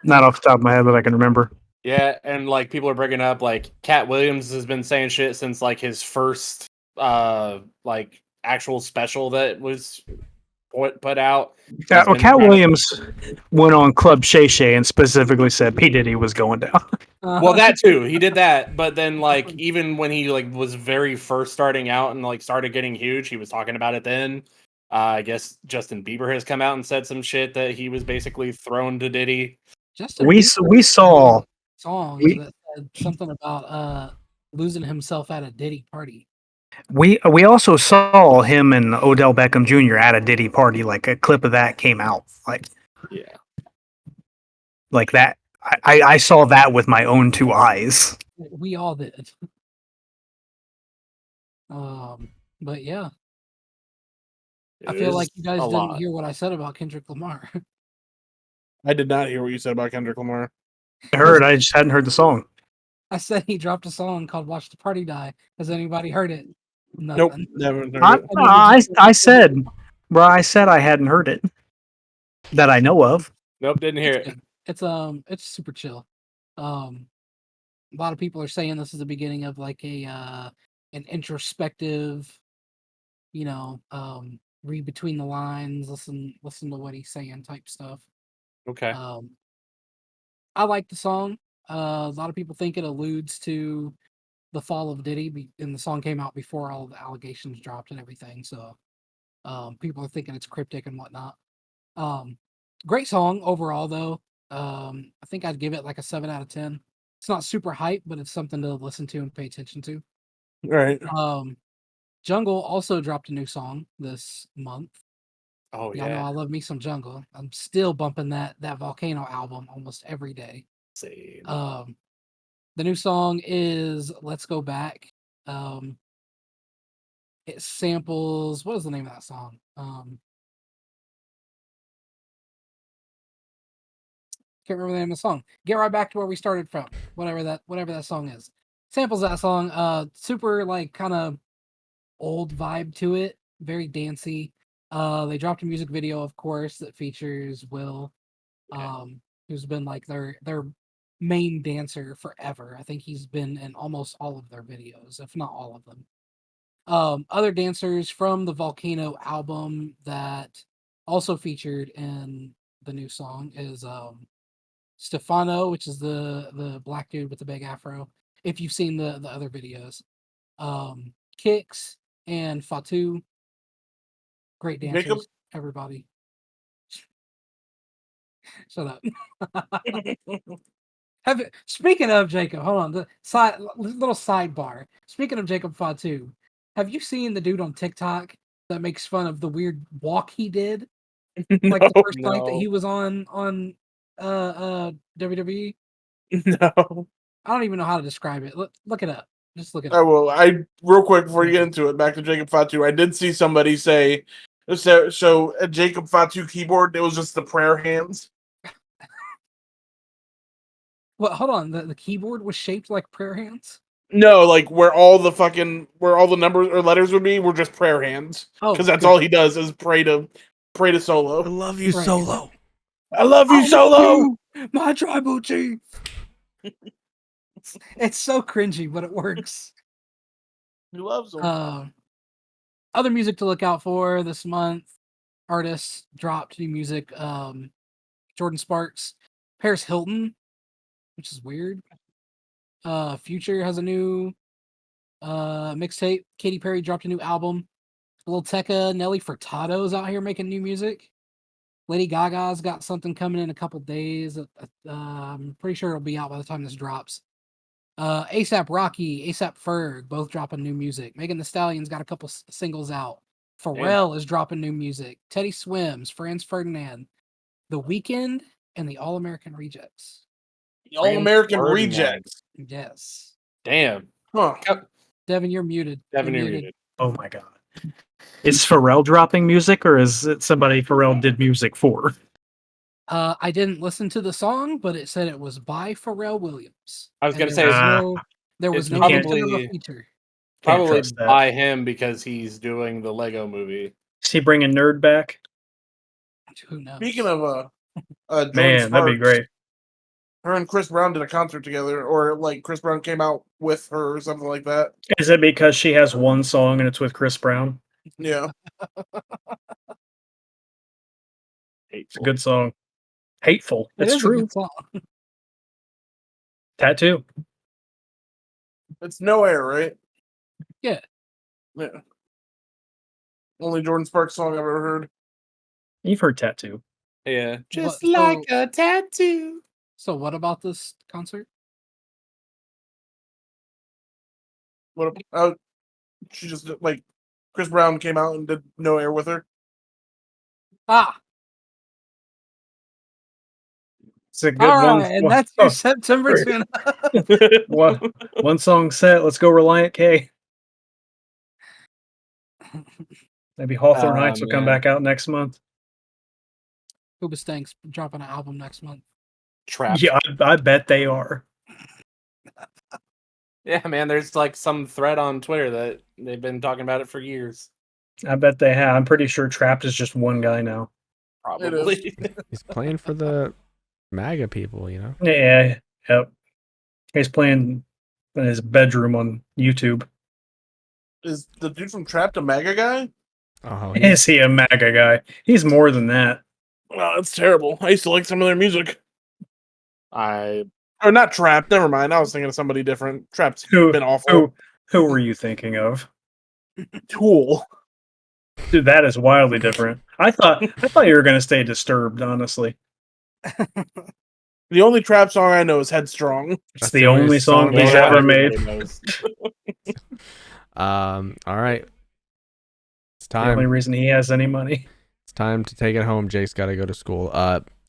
Not off the top of my head, but I can remember. Yeah, and like people are bringing up like Cat Williams has been saying shit since like his first like actual special that was put out. Well, Cat Williams went on Club Shay Shay and specifically said P. Diddy was going down. Well, that too, he did that, but then like even when he like was very first starting out and like started getting huge, he was talking about it then. I guess Justin Bieber has come out and said some shit that he was basically thrown to Diddy. We saw songs that said something about losing himself at a Diddy party. We also saw him and Odell Beckham Jr. at a Diddy party. Like a clip of that came out. Like that. I saw that with my own two eyes. We all did. But yeah, I feel like you guys didn't hear what I said about Kendrick Lamar. I did not hear what you said about Kendrick Lamar. I heard. I just hadn't heard the song. I said he dropped a song called "Watch the Party Die." Has anybody heard it? Nothing. Nope, never heard it. I said, bro. I said I hadn't heard it that I know of. Nope, didn't hear it. It's super chill. A lot of people are saying this is the beginning of like an introspective, read between the lines, listen to what he's saying type stuff. Okay. I like the song. A lot of people think it alludes to the fall of Diddy, and the song came out before all the allegations dropped and everything. So people are thinking it's cryptic and whatnot. Great song overall, though. I think I'd give it like a 7 out of 10. It's not super hype, but it's something to listen to and pay attention to. Right. Jungle also dropped a new song this month. Oh Y'all know I love me some Jungle. I'm still bumping that Volcano album almost every day. Same. The new song is "Let's Go Back." It samples, what is the name of that song? Can't remember the name of the song. Get Right Back to Where We Started From. Whatever that song is. Samples that song. Super like kind of old vibe to it. Very dancey. They dropped a music video, of course, that features Will, who's been like their main dancer forever. I think he's been in almost all of their videos, if not all of them. Other dancers from the Volcano album that Also featured in the new song is Stefano, which is the black dude with the big afro. If you've seen the other videos, Kicks and Fatu, great dancers. Jacob? Everybody, shut up. Speaking of Jacob, hold on. The little sidebar. Speaking of Jacob Fatu, have you seen the dude on TikTok that makes fun of the weird walk he did? Like the first night that he was on WWE. No. I don't even know how to describe it. Look it up. Just look it I up. will. I real quick before you get into it, back to Jacob Fatu. I did see somebody say so a Jacob Fatu keyboard. It was just the prayer hands. Well, hold on. The keyboard was shaped like prayer hands. No, like where all the numbers or letters would be were just prayer hands. Oh, Because that's good. all he does is pray to Solo. I love you, Right. Solo. I love you, Solo. My tribal chief. It's so cringy, but it works. He loves him. Other music to look out for this month. Artists dropped new music. Jordan Sparks, Paris Hilton, which is weird. Future has a new mixtape. Katy Perry dropped a new album. Lil Tecca, Nelly Furtado's out here making new music. Lady Gaga's got something coming in a couple days. I'm pretty sure it'll be out by the time this drops. ASAP Rocky, ASAP Ferg, both dropping new music. Megan Thee Stallion's got a couple singles out. Pharrell is dropping new music. Teddy Swims, Franz Ferdinand, The Weeknd, and the All American Rejects. The All American Ferdinand. Rejects. Yes. Damn. Huh. Devin, you're muted. Devin, you're muted. Oh my god. Is Pharrell dropping music, or is it somebody Pharrell did music for? I didn't listen to the song, but it said it was by Pharrell Williams. I was And gonna there say there was it's no probably- mention of a feature. Can't Probably trust that. by him because he's doing the Lego movie. Is he bringing Nerd back? Who knows? Speaking of Jordan Man, that'd be Sparks, great. her and Chris Brown did a concert together, or like Chris Brown came out with her or something like that. Is it because she has one song and it's with Chris Brown? Yeah. It's a good song. Hateful. It It's is a true. good song. Tattoo. It's No Air, right? Yeah. Yeah. Only Jordan Sparks song I've ever heard. You've heard Tattoo. Yeah. Just Just like a tattoo. So what about this concert? What? She just like Chris Brown came out and did No Air with her. Ah, It's a good all one. right, and that's your September great. 10. one song set. Let's go Reliant K. Maybe Hawthorne Heights will come man. back out next month. Hoobastank's dropping an album next month. Trap. Yeah, I bet they are. Yeah, man. There's like some thread on Twitter that they've been talking about it for years. I bet they have. I'm pretty sure Trapped is just one guy now. Probably. He's playing for the MAGA people, you know? Yeah, yep. He's playing in his bedroom on YouTube. Is the dude from Trapped a MAGA guy? Oh, Is he a MAGA guy? He's more than that. Oh, that's terrible. I used to like some of their music. I Or not Trapped. Never mind. I was thinking of somebody different. Trapped's Who? been awful. Who were you thinking of? Tool. Dude, that is wildly different. I thought you were gonna stay Disturbed, honestly. The only Trap song I know is Headstrong. It's That's the the only only song song he's they ever have. made. everybody knows. all right. It's The only time. reason he has any money. It's time to take it home. Jake's got to go to school.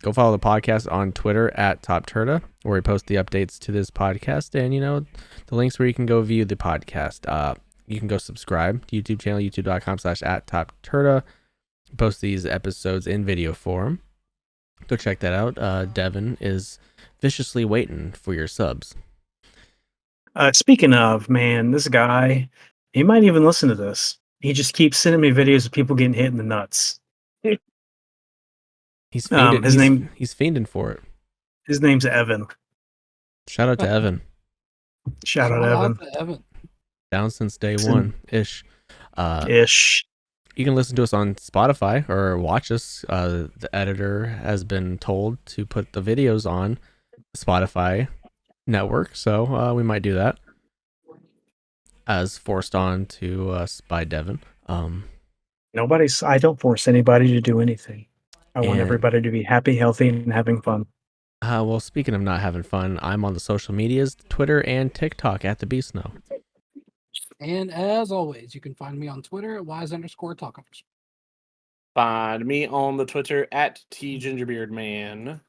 Go follow the podcast on Twitter at TopTerta, where we post the updates to this podcast and, you know, the links where you can go view the podcast. You can go subscribe to YouTube channel, youtube.com/@TopTerta. Post these episodes in video form. Go check that out. Devin is viciously waiting for your subs. Speaking of, man, this guy, he might even listen to this. He just keeps sending me videos of people getting hit in the nuts. He's fiending, his name- he's fiending for it. His name's Evan. Shout out to Evan. Shout out Evan. to Evan. Down since day Listen. one ish. Ish. you can listen to us on Spotify or watch us. The editor has been told to put the videos on Spotify network, so we might do that as forced on to us by Devin. I don't force anybody to do anything. I want And- everybody to be happy, healthy, and having fun. Well, speaking of not having fun, I'm on the social medias, Twitter and TikTok at the Beast Now. And as always, you can find me on Twitter at wise_talk_. Find me on the Twitter at tgingerbeardman.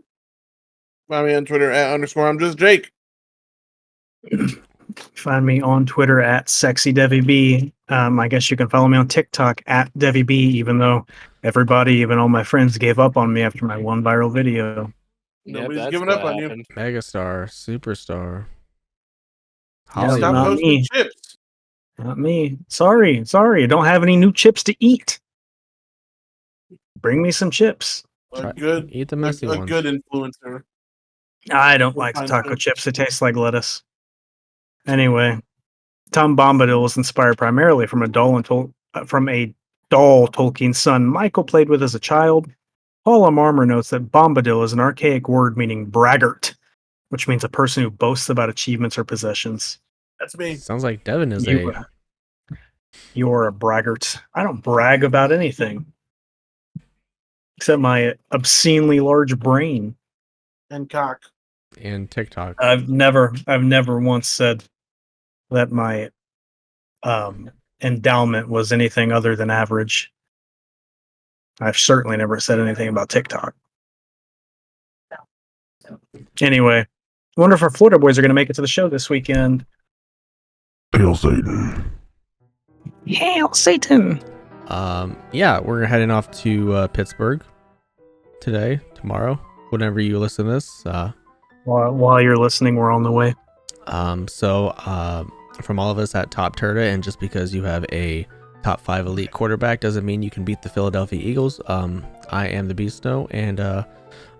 Find me on Twitter at _ I'm just Jake. Find me on Twitter at sexydevib. I guess you can follow me on TikTok at devib, even though everybody, even all my friends, gave up on me after my one viral video. Nobody's that's giving what up on you. happened. Megastar, superstar. Yeah, Stop not posting me. chips. Not me. Sorry. I don't have any new chips to eat. Bring me some chips. A good, Eat the messy a ones. good influencer. I don't like Fine taco chips. chips. It tastes like lettuce. Anyway, Tom Bombadil was inspired primarily from a doll Tolkien's son Michael played with as a child. Paula Marmer notes that Bombadil is an archaic word meaning braggart, which means a person who boasts about achievements or possessions. That's me. Sounds like Devin is You are a braggart. I don't brag about anything except my obscenely large brain. And cock. in TikTok. I've never once said that my endowment was anything other than average. I've certainly never said anything about TikTok. Anyway, I wonder if our Florida boys are going to make it to the show this weekend. Hail Satan. Hail Satan! Yeah, we're heading off to Pittsburgh today, tomorrow, whenever you listen to this. While you're listening, we're on the way. So from all of us at TOPTERTA, and just because you have a top 5 elite quarterback doesn't mean you can beat the Philadelphia Eagles. I am the Beast Snow, and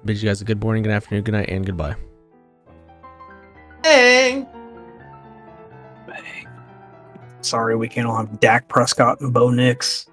bid you guys a good morning, good afternoon, good night, and goodbye. Hey. Sorry, we can't all have Dak Prescott and Bo Nix.